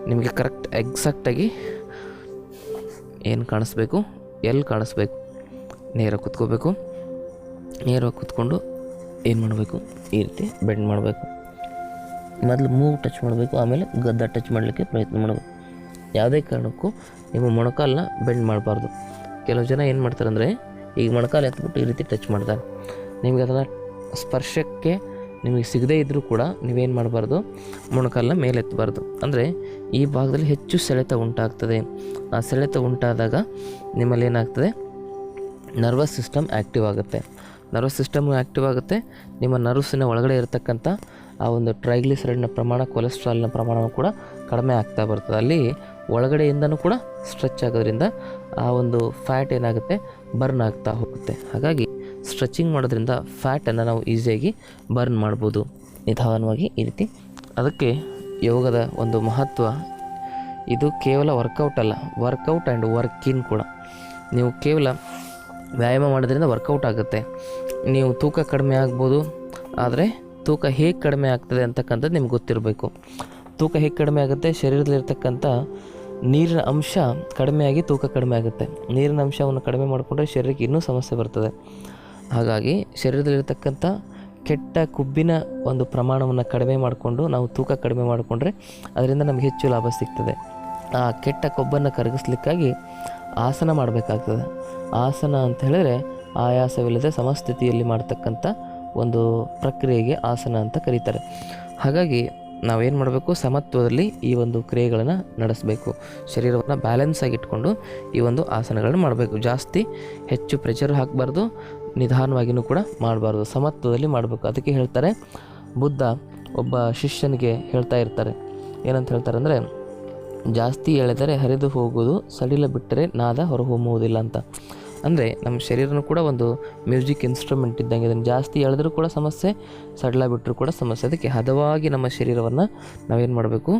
ನಿಮಗೆ ಕರೆಕ್ಟ್ ಎಕ್ಸಾಕ್ಟಾಗಿ ಏನು ಕಾಣಿಸ್ಬೇಕು, ಎಲ್ಲಿ ಕಾಣಿಸ್ಬೇಕು. ನೇರ ಕೂತ್ಕೋಬೇಕು. ನೇರವಾಗಿ ಕೂತ್ಕೊಂಡು ಏನು ಮಾಡಬೇಕು, ಈ ರೀತಿ ಬೆಂಡ್ ಮಾಡಬೇಕು. ಮೊದಲು ಮೂಗು ಟಚ್ ಮಾಡಬೇಕು, ಆಮೇಲೆ ಗದ್ದ ಟಚ್ ಮಾಡಲಿಕ್ಕೆ ಪ್ರಯತ್ನ ಮಾಡಬೇಕು. ಯಾವುದೇ ಕಾರಣಕ್ಕೂ ನಿಮ್ಮ ಮೊಣಕಾಲನ್ನ ಬೆಂಡ್ ಮಾಡಬಾರ್ದು. ಕೆಲವು ಜನ ಏನು ಮಾಡ್ತಾರೆ ಅಂದರೆ, ಈಗ ಮೊಣಕಾಲು ಎತ್ಬಿಟ್ಟು ಈ ರೀತಿ ಟಚ್ ಮಾಡ್ತಾರೆ. ನಿಮಗೆ ಅದನ್ನು ಸ್ಪರ್ಶಕ್ಕೆ ನಿಮಗೆ ಸಿಗದೇ ಇದ್ದರೂ ಕೂಡ ನೀವೇನು ಮಾಡಬಾರ್ದು, ಮೊಣಕಾಲನ್ನ ಮೇಲೆ ಎತ್ತಬಾರ್ದು. ಅಂದರೆ ಈ ಭಾಗದಲ್ಲಿ ಹೆಚ್ಚು ಸೆಳೆತ ಉಂಟಾಗ್ತದೆ. ಆ ಸೆಳೆತ ಉಂಟಾದಾಗ ನಿಮ್ಮಲ್ಲಿ ಏನಾಗ್ತದೆ, ನರ್ವಸ್ ಸಿಸ್ಟಮ್ ಆ್ಯಕ್ಟಿವ್ ಆಗುತ್ತೆ. ನರ್ವಸ್ ಸಿಸ್ಟಮ್ ಆ್ಯಕ್ಟಿವ್ ಆಗುತ್ತೆ. ನಿಮ್ಮ ನರ್ವ್ಸಿನ ಒಳಗಡೆ ಇರತಕ್ಕಂಥ ಆ ಒಂದು ಟ್ರೈಗ್ಲಿಸರೈಡ್ನ ಪ್ರಮಾಣ, ಕೊಲೆಸ್ಟ್ರಾಲ್ನ ಪ್ರಮಾಣ ಕೂಡ ಕಡಿಮೆ ಆಗ್ತಾ ಬರ್ತದೆ. ಅಲ್ಲಿ ಒಳಗಡೆಯಿಂದನೂ ಕೂಡ ಸ್ಟ್ರೆಚ್ ಆಗೋದ್ರಿಂದ ಆ ಒಂದು ಫ್ಯಾಟ್ ಏನಾಗುತ್ತೆ, ಬರ್ನ್ ಆಗ್ತಾ ಹೋಗುತ್ತೆ. ಹಾಗಾಗಿ ಸ್ಟ್ರೆಚಿಂಗ್ ಮಾಡೋದ್ರಿಂದ ಫ್ಯಾಟನ್ನು ನಾವು ಈಸಿಯಾಗಿ ಬರ್ನ್ ಮಾಡ್ಬೋದು ನಿಧಾನವಾಗಿ ಈ ರೀತಿ. ಅದಕ್ಕೆ ಯೋಗದ ಒಂದು ಮಹತ್ವ, ಇದು ಕೇವಲ ವರ್ಕೌಟ್ ಅಲ್ಲ, ವರ್ಕೌಟ್ ಆ್ಯಂಡ್ ವರ್ಕಿನ್ ಕೂಡ. ನೀವು ಕೇವಲ ವ್ಯಾಯಾಮ ಮಾಡೋದ್ರಿಂದ ವರ್ಕೌಟ್ ಆಗುತ್ತೆ, ನೀವು ತೂಕ ಕಡಿಮೆ ಆಗ್ಬೋದು, ಆದರೆ ತೂಕ ಹೇಗೆ ಕಡಿಮೆ ಆಗ್ತದೆ ಅಂತಕ್ಕಂಥದ್ದು ನಿಮ್ಗೆ ಗೊತ್ತಿರಬೇಕು. ತೂಕ ಹೇಗೆ ಕಡಿಮೆ ಆಗುತ್ತೆ? ಶರೀರದಲ್ಲಿರ್ತಕ್ಕಂಥ ನೀರಿನ ಅಂಶ ಕಡಿಮೆಯಾಗಿ ತೂಕ ಕಡಿಮೆ ಆಗುತ್ತೆ. ನೀರಿನ ಅಂಶವನ್ನು ಕಡಿಮೆ ಮಾಡಿಕೊಂಡ್ರೆ ಶರೀರಕ್ಕೆ ಇನ್ನೂ ಸಮಸ್ಯೆ ಬರ್ತದೆ. ಹಾಗಾಗಿ ಶರೀರದಲ್ಲಿರ್ತಕ್ಕಂಥ ಕೆಟ್ಟ ಕೊಬ್ಬಿನ ಒಂದು ಪ್ರಮಾಣವನ್ನು ಕಡಿಮೆ ಮಾಡಿಕೊಂಡು ನಾವು ತೂಕ ಕಡಿಮೆ ಮಾಡಿಕೊಂಡ್ರೆ ಅದರಿಂದ ನಮಗೆ ಹೆಚ್ಚು ಲಾಭ ಸಿಗ್ತದೆ. ಆ ಕೆಟ್ಟ ಕೊಬ್ಬನ್ನು ಕರಗಿಸ್ಲಿಕ್ಕಾಗಿ ಆಸನ ಮಾಡಬೇಕಾಗ್ತದೆ. ಆಸನ ಅಂತ ಹೇಳಿದ್ರೆ ಆಯಾಸವಿಲ್ಲದೆ ಸಮಸ್ಥಿತಿಯಲ್ಲಿ ಮಾಡ್ತಕ್ಕಂಥ ಒಂದು ಪ್ರಕ್ರಿಯೆಗೆ ಆಸನ ಅಂತ ಕರೀತಾರೆ. ಹಾಗಾಗಿ ನಾವೇನು ಮಾಡಬೇಕು? ಸಮತ್ವದಲ್ಲಿ ಈ ಒಂದು ಕ್ರಿಯೆಗಳನ್ನು ನಡೆಸಬೇಕು. ಶರೀರವನ್ನು ಬ್ಯಾಲೆನ್ಸ್ ಆಗಿಟ್ಕೊಂಡು ಈ ಒಂದು ಆಸನಗಳನ್ನು ಮಾಡಬೇಕು. ಜಾಸ್ತಿ ಹೆಚ್ಚು ಪ್ರೆಷರ್ ಹಾಕಬಾರ್ದು, ನಿಧಾನವಾಗಿಯೂ ಕೂಡ ಮಾಡಬಾರ್ದು, ಸಮತ್ವದಲ್ಲಿ ಮಾಡಬೇಕು. ಅದಕ್ಕೆ ಹೇಳ್ತಾರೆ, ಬುದ್ಧ ಒಬ್ಬ ಶಿಷ್ಯನಿಗೆ ಹೇಳ್ತಾ ಇರ್ತಾರೆ, ಏನಂತ ಹೇಳ್ತಾರೆ ಅಂದರೆ, ಜಾಸ್ತಿ ಎಳೆದರೆ ಹರಿದು ಹೋಗುವುದು, ಸಡಿಲ ಬಿಟ್ಟರೆ ನಾದ ಹೊರಹೊಮ್ಮುವುದಿಲ್ಲ ಅಂತ. ಅಂದರೆ ನಮ್ಮ ಶರೀರನೂ ಕೂಡ ಒಂದು ಮ್ಯೂಸಿಕ್ ಇನ್ಸ್ಟ್ರೂಮೆಂಟ್ ಇದ್ದಂಗೆ, ಅದನ್ನು ಜಾಸ್ತಿ ಎಳೆದ್ರೂ ಕೂಡ ಸಮಸ್ಯೆ, ಸಡಿಲ ಬಿಟ್ಟರೂ ಕೂಡ ಸಮಸ್ಯೆ. ಅದಕ್ಕೆ ಹದವಾಗಿ ನಮ್ಮ ಶರೀರವನ್ನು ನಾವೇನು ಮಾಡಬೇಕು?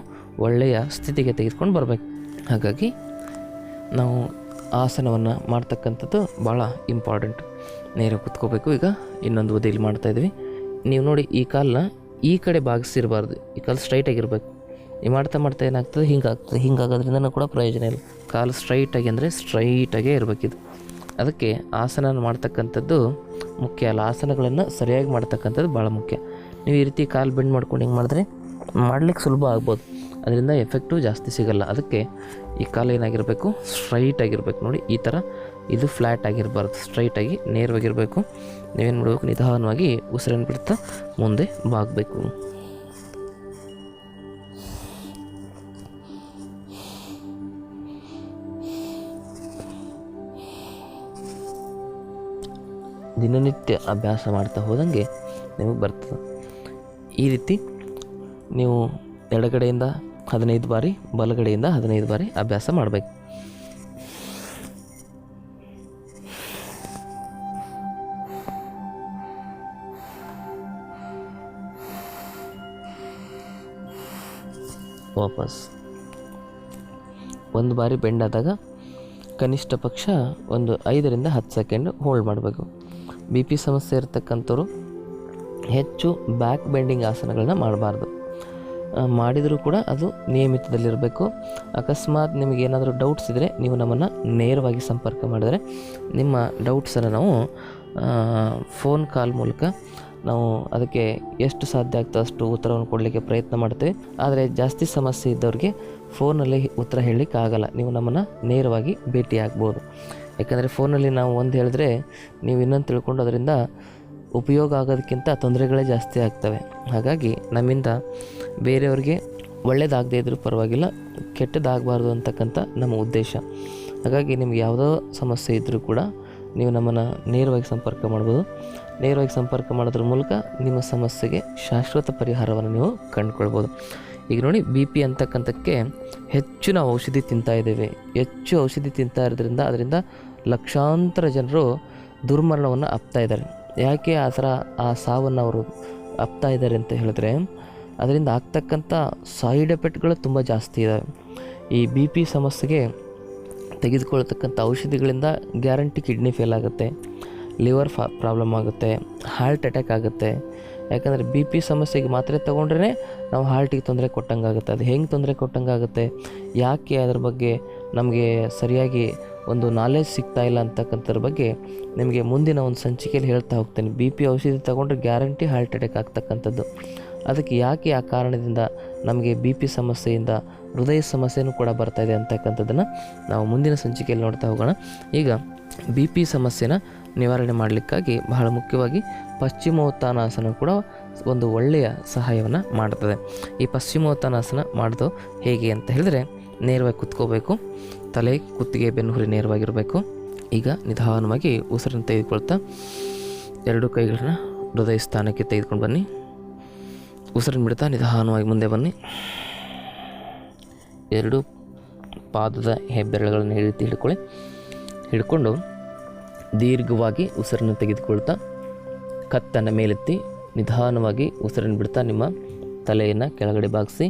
ಒಳ್ಳೆಯ ಸ್ಥಿತಿಗೆ ತೆಗೆದುಕೊಂಡು ಬರಬೇಕು. ಹಾಗಾಗಿ ನಾವು ಆಸನವನ್ನು ಮಾಡ್ತಕ್ಕಂಥದ್ದು ಭಾಳ ಇಂಪಾರ್ಟೆಂಟ್. ನೇರ ಕೂತ್ಕೋಬೇಕು. ಈಗ ಇನ್ನೊಂದು ಬದಿಯಲ್ಲಿ ಮಾಡ್ತಾಯಿದ್ವಿ. ನೀವು ನೋಡಿ, ಈ ಕಾಲನ್ನ ಈ ಕಡೆ ಬಾಗಿಸಿರಬಾರ್ದು, ಈ ಕಾಲು ಸ್ಟ್ರೈಟಾಗಿರ್ಬೇಕು. ಈ ಮಾಡ್ತಾ ಏನಾಗ್ತದೆ? ಹಿಂಗಾಗ್ತದೆ. ಹಿಂಗಾಗೋದ್ರಿಂದ ಕೂಡ ಪ್ರಯೋಜನ ಇಲ್ಲ. ಕಾಲು ಸ್ಟ್ರೈಟಾಗಿ ಅಂದರೆ ಸ್ಟ್ರೈಟಾಗೇ ಇರಬೇಕಿದು. ಅದಕ್ಕೆ ಆಸನ ಮಾಡ್ತಕ್ಕಂಥದ್ದು ಮುಖ್ಯ ಅಲ್ಲ, ಆಸನಗಳನ್ನು ಸರಿಯಾಗಿ ಮಾಡ್ತಕ್ಕಂಥದ್ದು ಭಾಳ ಮುಖ್ಯ. ನೀವು ಈ ರೀತಿ ಕಾಲು ಬೆಂಡ್ ಮಾಡ್ಕೊಂಡು ಹಿಂಗೆ ಮಾಡಿದ್ರೆ ಮಾಡ್ಲಿಕ್ಕೆ ಸುಲಭ ಆಗ್ಬೋದು, ಅದರಿಂದ ಎಫೆಕ್ಟು ಜಾಸ್ತಿ ಸಿಗಲ್ಲ. ಅದಕ್ಕೆ ಈ ಕಾಲು ಏನಾಗಿರಬೇಕು? ಸ್ಟ್ರೈಟಾಗಿರ್ಬೇಕು. ನೋಡಿ, ಈ ಥರ ಇದು ಫ್ಲ್ಯಾಟ್ ಆಗಿರಬಾರ್ದು, ಸ್ಟ್ರೈಟಾಗಿ ನೇರವಾಗಿರಬೇಕು. ನೀವೇನು ಮಾಡಬೇಕು? ನಿಧಾನವಾಗಿ ಉಸಿರನ್ನು ಬಿಡ್ತಾ ಮುಂದೆ ಬಾಗಬೇಕು. ದಿನನಿತ್ಯ ಅಭ್ಯಾಸ ಮಾಡ್ತಾ ಹೋದಂಗೆ ನಿಮಗೆ ಬರ್ತದೆ. ಈ ರೀತಿ ನೀವು ಎಡಗಡೆಯಿಂದ 15 ಬಾರಿ, ಬಲಗಡೆಯಿಂದ 15 ಬಾರಿ ಅಭ್ಯಾಸ ಮಾಡಬೇಕು. ವಾಪಸ್ ಒಂದು ಬಾರಿ ಬೆಂಡ್ ಆದಾಗ ಕನಿಷ್ಠ ಪಕ್ಷ ಒಂದು 5 ರಿಂದ 10 ಸೆಕೆಂಡ್ ಹೋಲ್ಡ್ ಮಾಡಬೇಕು. ಬಿ ಪಿ ಸಮಸ್ಯೆ ಇರತಕ್ಕಂಥವ್ರು ಹೆಚ್ಚು ಬ್ಯಾಕ್ ಬೆಂಡಿಂಗ್ ಆಸನಗಳನ್ನ ಮಾಡಬಾರ್ದು. ಮಾಡಿದರೂ ಕೂಡ ಅದು ನಿಯಮಿತದಲ್ಲಿರಬೇಕು. ಅಕಸ್ಮಾತ್ ನಿಮಗೇನಾದರೂ ಡೌಟ್ಸ್ ಇದ್ದರೆ ನೀವು ನಮ್ಮನ್ನು ನೇರವಾಗಿ ಸಂಪರ್ಕ ಮಾಡಿದರೆ ನಿಮ್ಮ ಡೌಟ್ಸನ್ನು ನಾವು ಫೋನ್ ಕಾಲ್ ಮೂಲಕ ನಾವು ಅದಕ್ಕೆ ಎಷ್ಟು ಸಾಧ್ಯ ಆಗ್ತೋ ಅಷ್ಟು ಉತ್ತರವನ್ನು ಕೊಡಲಿಕ್ಕೆ ಪ್ರಯತ್ನ ಮಾಡ್ತೇವೆ. ಆದರೆ ಜಾಸ್ತಿ ಸಮಸ್ಯೆ ಇದ್ದವ್ರಿಗೆ ಫೋನಲ್ಲಿ ಉತ್ತರ ಹೇಳಲಿಕ್ಕೆ ಆಗಲ್ಲ. ನೀವು ನಮ್ಮನ್ನು ನೇರವಾಗಿ ಭೇಟಿ ಆಗ್ಬೋದು. ಯಾಕಂದರೆ ಫೋನಲ್ಲಿ ನಾವು ಒಂದು ಹೇಳಿದ್ರೆ ನೀವು ಇನ್ನೊಂದು ತಿಳ್ಕೊಂಡು ಅದರಿಂದ ಉಪಯೋಗ ಆಗೋದಕ್ಕಿಂತ ತೊಂದರೆಗಳೇ ಜಾಸ್ತಿ ಆಗ್ತವೆ. ಹಾಗಾಗಿ ನಮ್ಮಿಂದ ಬೇರೆಯವ್ರಿಗೆ ಒಳ್ಳೆಯದಾಗದೇ ಇದ್ರೂ ಪರವಾಗಿಲ್ಲ, ಕೆಟ್ಟದಾಗಬಾರ್ದು ಅಂತಕ್ಕಂಥ ನಮ್ಮ ಉದ್ದೇಶ. ಹಾಗಾಗಿ ನಿಮ್ಗೆ ಯಾವುದೋ ಸಮಸ್ಯೆ ಇದ್ದರೂ ಕೂಡ ನೀವು ನಮ್ಮನ್ನು ನೇರವಾಗಿ ಸಂಪರ್ಕ ಮಾಡ್ಬೋದು. ನೇರವಾಗಿ ಸಂಪರ್ಕ ಮಾಡೋದ್ರ ಮೂಲಕ ನಿಮ್ಮ ಸಮಸ್ಯೆಗೆ ಶಾಶ್ವತ ಪರಿಹಾರವನ್ನು ನೀವು ಕಂಡುಕೊಳ್ಬೋದು. ಈಗ ನೋಡಿ, ಬಿ ಪಿ ಅಂತಕ್ಕಂಥಕ್ಕೆ ಹೆಚ್ಚು ನಾವು ಔಷಧಿ ತಿಂತಾಯಿದ್ದೇವೆ. ಹೆಚ್ಚು ಔಷಧಿ ತಿಂತಾ ಇರೋದ್ರಿಂದ ಅದರಿಂದ ಲಕ್ಷಾಂತರ ಜನರು ದುರ್ಮರಣವನ್ನು ಅಪ್ತಾ ಇದ್ದಾರೆ. ಯಾಕೆ ಆ ಥರ ಆ ಸಾವನ್ನು ಅವರು ಅಪ್ತಾ ಇದ್ದಾರೆ ಅಂತ ಹೇಳಿದ್ರೆ, ಅದರಿಂದ ಆಗ್ತಕ್ಕಂಥ ಸೈಡ್ ಎಫೆಕ್ಟ್ಗಳು ತುಂಬ ಜಾಸ್ತಿ ಇದ್ದಾವೆ. ಈ ಬಿ ಪಿ ಸಮಸ್ಯೆಗೆ ತೆಗೆದುಕೊಳ್ತಕ್ಕಂಥ ಔಷಧಿಗಳಿಂದ ಗ್ಯಾರಂಟಿ ಕಿಡ್ನಿ ಫೇಲ್ ಆಗುತ್ತೆ, ಲಿವರ್ ಪ್ರಾಬ್ಲಮ್ ಆಗುತ್ತೆ, ಹಾರ್ಟ್ ಅಟ್ಯಾಕ್ ಆಗುತ್ತೆ. ಯಾಕಂದರೆ ಬಿ ಪಿ ಸಮಸ್ಯೆಗೆ ಮಾತ್ರೆ ತೊಗೊಂಡ್ರೇ ನಾವು ಹಾರ್ಟಿಗೆ ತೊಂದರೆ ಕೊಟ್ಟಂಗಾಗುತ್ತೆ. ಅದು ಹೆಂಗೆ ತೊಂದರೆ ಕೊಟ್ಟಂಗಾಗುತ್ತೆ, ಯಾಕೆ ಅದ್ರ ಬಗ್ಗೆ ನಮಗೆ ಸರಿಯಾಗಿ ಒಂದು ನಾಲೆಜ್ ಸಿಗ್ತಾ ಇಲ್ಲ ಅಂತಕ್ಕಂಥದ್ರ ಬಗ್ಗೆ ನಿಮಗೆ ಮುಂದಿನ ಒಂದು ಸಂಚಿಕೆಯಲ್ಲಿ ಹೇಳ್ತಾ ಹೋಗ್ತೇನೆ. ಬಿ ಪಿ ಔಷಧಿ ತೊಗೊಂಡ್ರೆ ಗ್ಯಾರಂಟಿ ಹಾರ್ಟ್ ಅಟ್ಯಾಕ್ ಆಗ್ತಕ್ಕಂಥದ್ದು. ಅದಕ್ಕೆ ಯಾಕೆ ಆ ಕಾರಣದಿಂದ ನಮಗೆ ಬಿ ಪಿ ಸಮಸ್ಯೆಯಿಂದ ಹೃದಯ ಸಮಸ್ಯೆನೂ ಕೂಡ ಬರ್ತಾಯಿದೆ ಅಂತಕ್ಕಂಥದ್ದನ್ನು ನಾವು ಮುಂದಿನ ಸಂಚಿಕೆಯಲ್ಲಿ ನೋಡ್ತಾ ಹೋಗೋಣ. ಈಗ ಬಿ ಪಿ ಸಮಸ್ಯೆನ ನಿವಾರಣೆ ಮಾಡಲಿಕ್ಕಾಗಿ ಬಹಳ ಮುಖ್ಯವಾಗಿ ಪಶ್ಚಿಮೋತ್ತಾನಾಸನ ಕೂಡ ಒಂದು ಒಳ್ಳೆಯ ಸಹಾಯವನ್ನು ಮಾಡ್ತದೆ. ಈ ಪಶ್ಚಿಮೋತ್ತಾನಾಸನ ಮಾಡೋದು ಹೇಗೆ ಅಂತ ಹೇಳಿದ್ರೆ, ನೇರವಾಗಿ ಕುತ್ಕೋಬೇಕು, ತಲೆ ಕುತ್ತಿಗೆ ಬೆನ್ನುಹುರಿ ನೇರವಾಗಿರಬೇಕು. ಈಗ ನಿಧಾನವಾಗಿ ಉಸಿರನ್ನು ತೆಗೆದುಕೊಳ್ತಾ 2 ಕೈಗಳನ್ನ ಹೃದಯ ಸ್ಥಾನಕ್ಕೆ ತೆಗೆದುಕೊಂಡು ಬನ್ನಿ. ಉಸಿರನ್ನು ಬಿಡ್ತಾ ನಿಧಾನವಾಗಿ ಮುಂದೆ ಬನ್ನಿ. 2 ಪಾದದ ಹೆಬ್ಬೆರಳುಗಳನ್ನು ಈ ರೀತಿ ಹಿಡ್ಕೊಂಡು ದೀರ್ಘವಾಗಿ ಉಸಿರನ್ನು ತೆಗೆದುಕೊಳ್ತಾ ಕತ್ತನ್ನು ಮೇಲೆತ್ತಿ ನಿಧಾನವಾಗಿ ಉಸಿರನ್ನು ಬಿಡ್ತಾ ನಿಮ್ಮ ತಲೆಯನ್ನು ಕೆಳಗಡೆ ಬಾಗಿಸಿ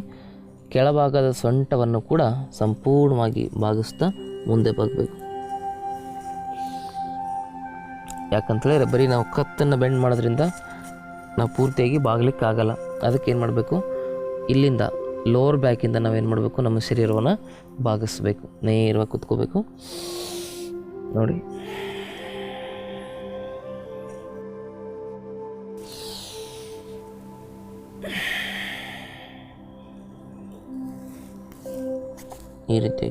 ಕೆಳಭಾಗದ ಸೊಂಟವನ್ನು ಕೂಡ ಸಂಪೂರ್ಣವಾಗಿ ಬಾಗಿಸ್ತಾ ಮುಂದೆ ಬಾಗಬೇಕು. ಯಾಕಂತೇಳಿದ್ರೆ ಬರೀ ನಾವು ಕತ್ತನ್ನು ಬೆಂಡ್ ಮಾಡೋದ್ರಿಂದ ನಾವು ಪೂರ್ತಿಯಾಗಿ ಬಾಗ್ಲಿಕ್ಕೆ ಆಗಲ್ಲ. ಅದಕ್ಕೆ ಏನು ಮಾಡಬೇಕು, ಇಲ್ಲಿಂದ ಲೋವರ್ ಬ್ಯಾಕಿಂದ ನಾವೇನು ಮಾಡಬೇಕು, ನಮ್ಮ ಶರೀರವನ್ನು ಬಾಗಿಸ್ಬೇಕು. ನೇರವಾಗಿ ಕೂತ್ಕೋಬೇಕು ನೋಡಿ. ಈ ರೀತಿ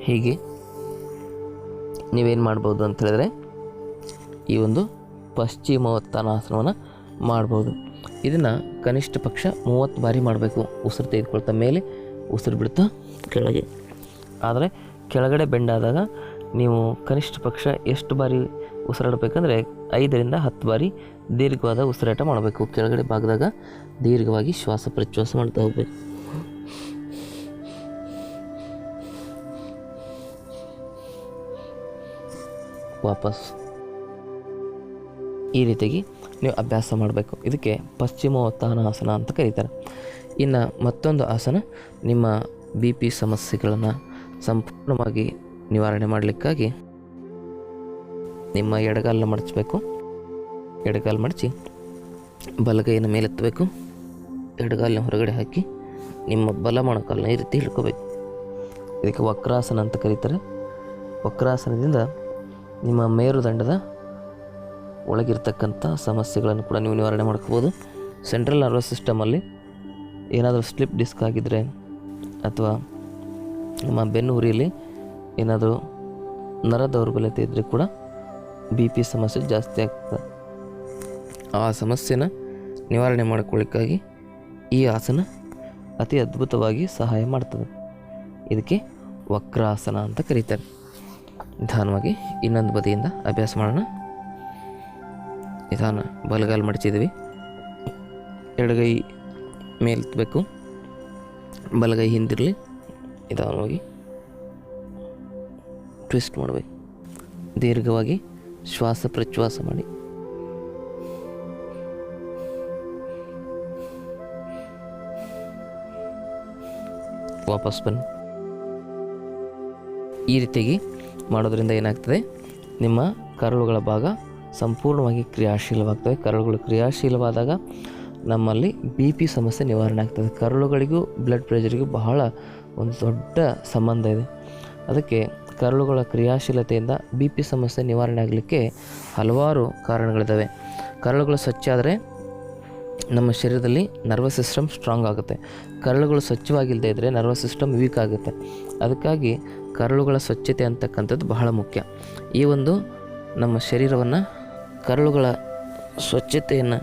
ಹೀಗೆ ನೀವೇನು ಮಾಡ್ಬೋದು ಅಂತ ಹೇಳಿದ್ರೆ ಈ ಒಂದು ಪಶ್ಚಿಮೋತ್ತಾನಾಸನವನ್ನು ಮಾಡ್ಬೋದು. ಇದನ್ನು ಕನಿಷ್ಠ ಪಕ್ಷ 30 ಬಾರಿ ಮಾಡಬೇಕು. ಉಸಿರು ತೆಗೆದುಕೊಳ್ತಾ ಮೇಲೆ, ಉಸಿರು ಬಿಡ್ತಾ ಕೆಳಗೆ. ಆದರೆ ಕೆಳಗಡೆ ಬೆಂಡಾದಾಗ ನೀವು ಕನಿಷ್ಠ ಪಕ್ಷ ಎಷ್ಟು ಬಾರಿ ಉಸಿರಾಡಬೇಕಂದ್ರೆ 5ರಿಂದ 10 ಬಾರಿ ದೀರ್ಘವಾದ ಉಸಿರಾಟ ಮಾಡಬೇಕು. ಕೆಳಗಡೆ ಭಾಗದಾಗ ದೀರ್ಘವಾಗಿ ಶ್ವಾಸ ಪ್ರಶ್ವಾಸ ಮಾಡ್ತಾ ಹೋಗ್ಬೇಕು. ವಾಪಸ್ ಈ ರೀತಿಯಾಗಿ ನೀವು ಅಭ್ಯಾಸ ಮಾಡಬೇಕು. ಇದಕ್ಕೆ ಪಶ್ಚಿಮೋತ್ತಾನಾಸನ ಅಂತ ಕರೀತಾರೆ. ಇನ್ನು ಮತ್ತೊಂದು ಆಸನ ನಿಮ್ಮ BP ಸಮಸ್ಯೆಗಳನ್ನು ಸಂಪೂರ್ಣವಾಗಿ ನಿವಾರಣೆ ಮಾಡಲಿಕ್ಕಾಗಿ ನಿಮ್ಮ ಎಡಗಾಲನ್ನ ಮಡಚಬೇಕು. ಎಡಗಾಲು ಮಡಚಿ ಬಲಗೈಯನ್ನು ಮೇಲೆತ್ತಬೇಕು. ಎಡಗಾಲಿನ ಹೊರಗಡೆ ಹಾಕಿ ನಿಮ್ಮ ಬಲ ಮೊಣಕಾಲನ್ನ ಈ ರೀತಿ ಹಿಡ್ಕೋಬೇಕು. ಇದಕ್ಕೆ ವಕ್ರಾಸನ ಅಂತ ಕರೀತಾರೆ. ವಕ್ರಾಸನದಿಂದ ನಿಮ್ಮ ಮೇರುದಂಡದ ಒಳಗಿರ್ತಕ್ಕಂಥ ಸಮಸ್ಯೆಗಳನ್ನು ಕೂಡ ನೀವು ನಿವಾರಣೆ ಮಾಡ್ಕೋಬೋದು. ಸೆಂಟ್ರಲ್ ನರ್ವಸ್ ಸಿಸ್ಟಮಲ್ಲಿ ಏನಾದರೂ ಸ್ಲಿಪ್ ಡಿಸ್ಕ್ ಆಗಿದ್ದರೆ ಅಥವಾ ನಮ್ಮ ಬೆನ್ನು ಹುರಿಯಲ್ಲಿ ಏನಾದರೂ ನರ ದೌರ್ಬಲ್ಯತೆ ಇದ್ದರೆ ಕೂಡ BP ಸಮಸ್ಯೆ ಜಾಸ್ತಿ ಆಗ್ತದೆ. ಆ ಸಮಸ್ಯೆನ ನಿವಾರಣೆ ಮಾಡಿಕೊಳ್ಳಿಕ್ಕಾಗಿ ಈ ಆಸನ ಅತಿ ಅದ್ಭುತವಾಗಿ ಸಹಾಯ ಮಾಡ್ತದೆ. ಇದಕ್ಕೆ ವಕ್ರಾಸನ ಅಂತ ಕರೀತಾರೆ. ನಿಧಾನವಾಗಿ ಇನ್ನೊಂದು ಬದಿಯಿಂದ ಅಭ್ಯಾಸ ಮಾಡೋಣ. ನಿಧಾನ ಬಲಗಾಲು ಮಡಚಿದ್ವಿ, ಎಡಗೈ ಮೇಲೆತ್ತಬೇಕು, ಬಲಗೈ ಹಿಂದಿರಲಿ. ನಿಧಾನವಾಗಿ ಟ್ವಿಸ್ಟ್ ಮಾಡಬೇಕು. ದೀರ್ಘವಾಗಿ ಶ್ವಾಸ ಪ್ರಶ್ವಾಸ ಮಾಡಿ. ವಾಪಸ್ ಬನ್ನಿ. ಈ ರೀತಿಯಾಗಿ ಮಾಡೋದ್ರಿಂದ ಏನಾಗ್ತದೆ, ನಿಮ್ಮ ಕರುಳುಗಳ ಭಾಗ ಸಂಪೂರ್ಣವಾಗಿ ಕ್ರಿಯಾಶೀಲವಾಗ್ತವೆ. ಕರುಳುಗಳು ಕ್ರಿಯಾಶೀಲವಾದಾಗ ನಮ್ಮಲ್ಲಿ BP ಸಮಸ್ಯೆ ನಿವಾರಣೆ ಆಗ್ತದೆ. ಕರುಳುಗಳಿಗೂ ಬ್ಲಡ್ ಪ್ರೆಷರಿಗೂ ಬಹಳ ಒಂದು ದೊಡ್ಡ ಸಂಬಂಧ ಇದೆ. ಅದಕ್ಕೆ ಕರುಳುಗಳ ಕ್ರಿಯಾಶೀಲತೆಯಿಂದ BP ಸಮಸ್ಯೆ ನಿವಾರಣೆ ಆಗಲಿಕ್ಕೆ ಹಲವಾರು ಕಾರಣಗಳಿದ್ದಾವೆ. ಕರುಳುಗಳು ಸ್ವಚ್ಛ ಆದರೆ ನಮ್ಮ ಶರೀರದಲ್ಲಿ ನರ್ವಸ್ ಸಿಸ್ಟಮ್ ಸ್ಟ್ರಾಂಗ್ ಆಗುತ್ತೆ. ಕರುಳುಗಳು ಸ್ವಚ್ಛವಾಗಿಲ್ಲದೆ ಇದ್ದರೆ ನರ್ವಸ್ ಸಿಸ್ಟಮ್ ವೀಕ್ ಆಗುತ್ತೆ. ಅದಕ್ಕಾಗಿ ಕರುಳುಗಳ ಸ್ವಚ್ಛತೆ ಅಂತಕ್ಕಂಥದ್ದು ಬಹಳ ಮುಖ್ಯ. ಈ ಒಂದು ನಮ್ಮ ಶರೀರವನ್ನು ಕರುಳುಗಳ ಸ್ವಚ್ಛತೆಯನ್ನು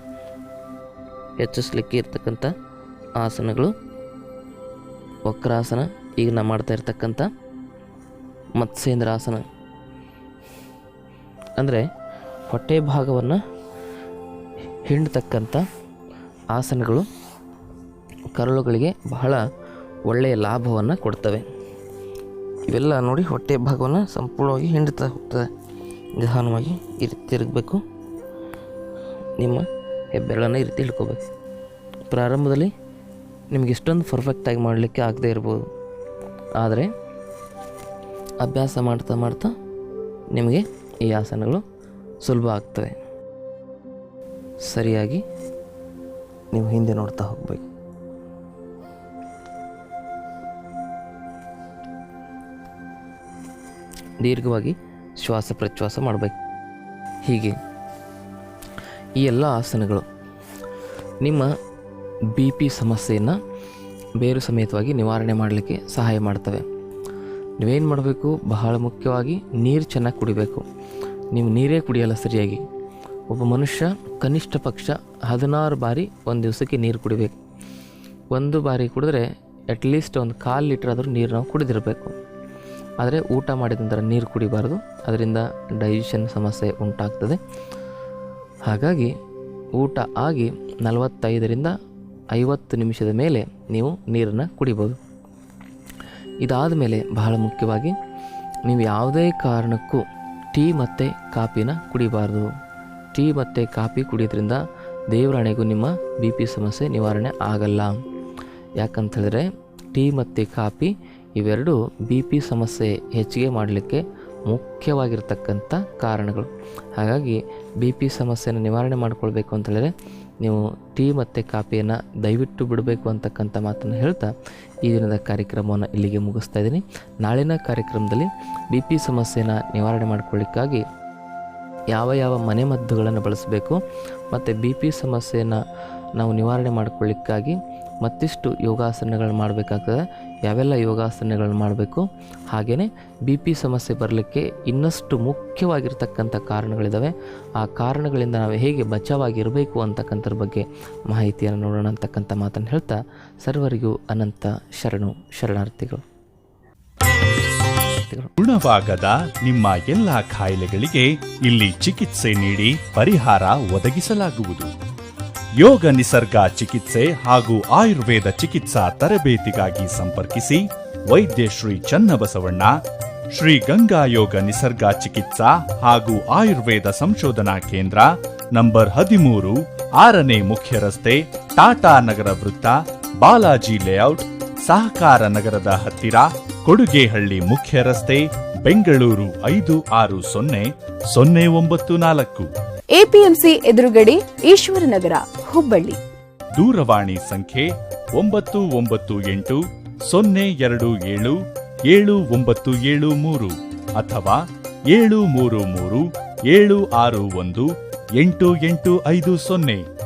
ಹೆಚ್ಚಿಸಲಿಕ್ಕೆ ಇರ್ತಕ್ಕಂಥ ಆಸನಗಳು ವಕ್ರಾಸನ, ಈಗ ನಾವು ಮಾಡ್ತಾ ಇರ್ತಕ್ಕಂಥ ಮತ್ಸ್ಯೇಂದ್ರಾಸನ ಅಂದರೆ ಹೊಟ್ಟೆ ಭಾಗವನ್ನು ಹಿಂಡ್ತಕ್ಕಂಥ ಆಸನಗಳು ಕರುಳುಗಳಿಗೆ ಬಹಳ ಒಳ್ಳೆಯ ಲಾಭವನ್ನು ಕೊಡ್ತವೆ. ಇವೆಲ್ಲ ನೋಡಿ ಹೊಟ್ಟೆ ಭಾಗವನ್ನು ಸಂಪೂರ್ಣವಾಗಿ ಹಿಂಡ್ತಾ ಹೋಗ್ತದೆ. ನಿಧಾನವಾಗಿ ಈ ರೀತಿ ತಿರುಗಬೇಕು. ನಿಮ್ಮ ಹೆಬ್ಬೆರಳನ್ನು ಈ ರೀತಿ ಹಿಡ್ಕೋಬೇಕು. ಪ್ರಾರಂಭದಲ್ಲಿ ನಿಮಗೆ ಇಷ್ಟೊಂದು ಪರ್ಫೆಕ್ಟಾಗಿ ಮಾಡಲಿಕ್ಕೆ ಆಗದೇ ಇರ್ಬೋದು, ಆದರೆ ಅಭ್ಯಾಸ ಮಾಡ್ತಾ ಮಾಡ್ತಾ ನಿಮಗೆ ಈ ಆಸನಗಳು ಸುಲಭ ಆಗ್ತವೆ. ಸರಿಯಾಗಿ ನೀವು ಹಿಂದೆ ನೋಡ್ತಾ ಹೋಗಬೇಕು. ದೀರ್ಘವಾಗಿ ಶ್ವಾಸ ಪ್ರಶ್ವಾಸ ಮಾಡಬೇಕು. ಹೀಗೆ ಈ ಎಲ್ಲ ಆಸನಗಳು ನಿಮ್ಮ BP ಸಮಸ್ಯೆಯನ್ನು ಬೇರು ಸಮೇತವಾಗಿ ನಿವಾರಣೆ ಮಾಡಲಿಕ್ಕೆ ಸಹಾಯ ಮಾಡ್ತವೆ. ನೀವೇನು ಮಾಡಬೇಕು, ಬಹಳ ಮುಖ್ಯವಾಗಿ ನೀರು ಚೆನ್ನಾಗಿ ಕುಡಿಬೇಕು. ನೀವು ನೀರೇ ಕುಡಿಯಲ್ಲ ಸರಿಯಾಗಿ. ಒಬ್ಬ ಮನುಷ್ಯ ಕನಿಷ್ಠ ಪಕ್ಷ 16 ಬಾರಿ ಒಂದು ದಿವಸಕ್ಕೆ ನೀರು ಕುಡಿಬೇಕು. ಒಂದು ಬಾರಿ ಕುಡಿದ್ರೆ ಅಟ್ಲೀಸ್ಟ್ ಒಂದು 1/4 ಲೀಟ್ರ್ ಆದರೂ ನೀರು ನಾವು ಕುಡಿದಿರಬೇಕು. ಆದರೆ ಊಟ ಮಾಡಿದ ನಂತರ ನೀರು ಕುಡಿಬಾರ್ದು, ಅದರಿಂದ ಡೈಜೆಷನ್ ಸಮಸ್ಯೆ ಉಂಟಾಗ್ತದೆ. ಹಾಗಾಗಿ ಊಟ ಆಗಿ 45ರಿಂದ 50 ನಿಮಿಷದ ಮೇಲೆ ನೀವು ನೀರನ್ನು ಕುಡಿಬೋದು. ಇದಾದ ಮೇಲೆ ಬಹಳ ಮುಖ್ಯವಾಗಿ ನೀವು ಯಾವುದೇ ಕಾರಣಕ್ಕೂ ಟೀ ಮತ್ತು ಕಾಫಿನ ಕುಡಿಬಾರ್ದು. ಟೀ ಮತ್ತು ಕಾಫಿ ಕುಡಿಯೋದ್ರಿಂದ ದೇವರಾಣೆಗೂ ನಿಮ್ಮ BP ಸಮಸ್ಯೆ ನಿವಾರಣೆ ಆಗಲ್ಲ. ಯಾಕಂತ ಹೇಳಿದ್ರೆ ಟೀ ಮತ್ತು ಕಾಫಿ ಇವೆರಡು BP ಸಮಸ್ಯೆ ಹೆಚ್ಚಿಗೆ ಮಾಡಲಿಕ್ಕೆ ಮುಖ್ಯವಾಗಿರ್ತಕ್ಕಂಥ ಕಾರಣಗಳು. ಹಾಗಾಗಿ BP ಸಮಸ್ಯೆನ ನಿವಾರಣೆ ಮಾಡ್ಕೊಳ್ಬೇಕು ಅಂತ ಹೇಳಿದ್ರೆ ನೀವು ಟೀ ಮತ್ತು ಕಾಫಿಯನ್ನು ದಯವಿಟ್ಟು ಬಿಡಬೇಕು ಅಂತಕ್ಕಂಥ ಮಾತನ್ನು ಹೇಳ್ತಾ ಈ ದಿನದ ಕಾರ್ಯಕ್ರಮವನ್ನು ಇಲ್ಲಿಗೆ ಮುಗಿಸ್ತಾ ಇದ್ದೀನಿ. ನಾಳಿನ ಕಾರ್ಯಕ್ರಮದಲ್ಲಿ BP ಸಮಸ್ಯೆನ ನಿವಾರಣೆ ಮಾಡ್ಕೊಳ್ಳಿಕ್ಕಾಗಿ ಯಾವ ಮನೆಮದ್ದುಗಳನ್ನು ಬಳಸಬೇಕು ಮತ್ತು BP ಸಮಸ್ಯೆಯನ್ನು ನಾವು ನಿವಾರಣೆ ಮಾಡ್ಕೊಳ್ಳಿಕ್ಕಾಗಿ ಮತ್ತಿಷ್ಟು ಯೋಗಾಸನಗಳು ಮಾಡಬೇಕಾಗ್ತದೆ, ಯಾವೆಲ್ಲ ಯೋಗಾಸನಗಳನ್ನು ಮಾಡಬೇಕು, ಹಾಗೆಯೇ BP ಸಮಸ್ಯೆ ಬರಲಿಕ್ಕೆ ಇನ್ನಷ್ಟು ಮುಖ್ಯವಾಗಿರ್ತಕ್ಕಂಥ ಕಾರಣಗಳಿದ್ದಾವೆ, ಆ ಕಾರಣಗಳಿಂದ ನಾವು ಹೇಗೆ ಬಚಾವಾಗಿರಬೇಕು ಅಂತಕ್ಕಂಥದ್ರ ಬಗ್ಗೆ ಮಾಹಿತಿಯನ್ನು ನೋಡೋಣ ಅಂತಕ್ಕಂಥ ಮಾತನ್ನು ಹೇಳ್ತಾ ಸರ್ವರಿಗೂ ಅನಂತ ಶರಣಾರ್ಥಿಗಳು. ಗುಣವಾಗದ ನಿಮ್ಮ ಎಲ್ಲ ಕಾಯಿಲೆಗಳಿಗೆ ಇಲ್ಲಿ ಚಿಕಿತ್ಸೆ ನೀಡಿ ಪರಿಹಾರ ಒದಗಿಸಲಾಗುವುದು. ಯೋಗ ನಿಸರ್ಗ ಚಿಕಿತ್ಸೆ ಹಾಗೂ ಆಯುರ್ವೇದ ಚಿಕಿತ್ಸಾ ತರಬೇತಿಗಾಗಿ ಸಂಪರ್ಕಿಸಿ ವೈದ್ಯ ಶ್ರೀ ಚನ್ನಬಸವಣ್ಣ, ಶ್ರೀ ಗಂಗಾ ಯೋಗ ನಿಸರ್ಗ ಚಿಕಿತ್ಸಾ ಹಾಗೂ ಆಯುರ್ವೇದ ಸಂಶೋಧನಾ ಕೇಂದ್ರ, ನಂಬರ್ 13, 6ನೇ ಮುಖ್ಯ ರಸ್ತೆ, ಟಾಟಾ ನಗರ ವೃತ್ತ, ಬಾಲಾಜಿ ಲೇಔಟ್, ಸಹಕಾರ ನಗರದ ಹತ್ತಿರ, ಕೊಡುಗೆಹಳ್ಳಿ ಮುಖ್ಯ ರಸ್ತೆ, ಬೆಂಗಳೂರು 560094. APMC ಎದುರುಗಡೆ, ಈಶ್ವರನಗರ, ಹುಬ್ಬಳ್ಳಿ. ದೂರವಾಣಿ ಸಂಖ್ಯೆ 927-027-7973 ಅಥವಾ 733-761-8850.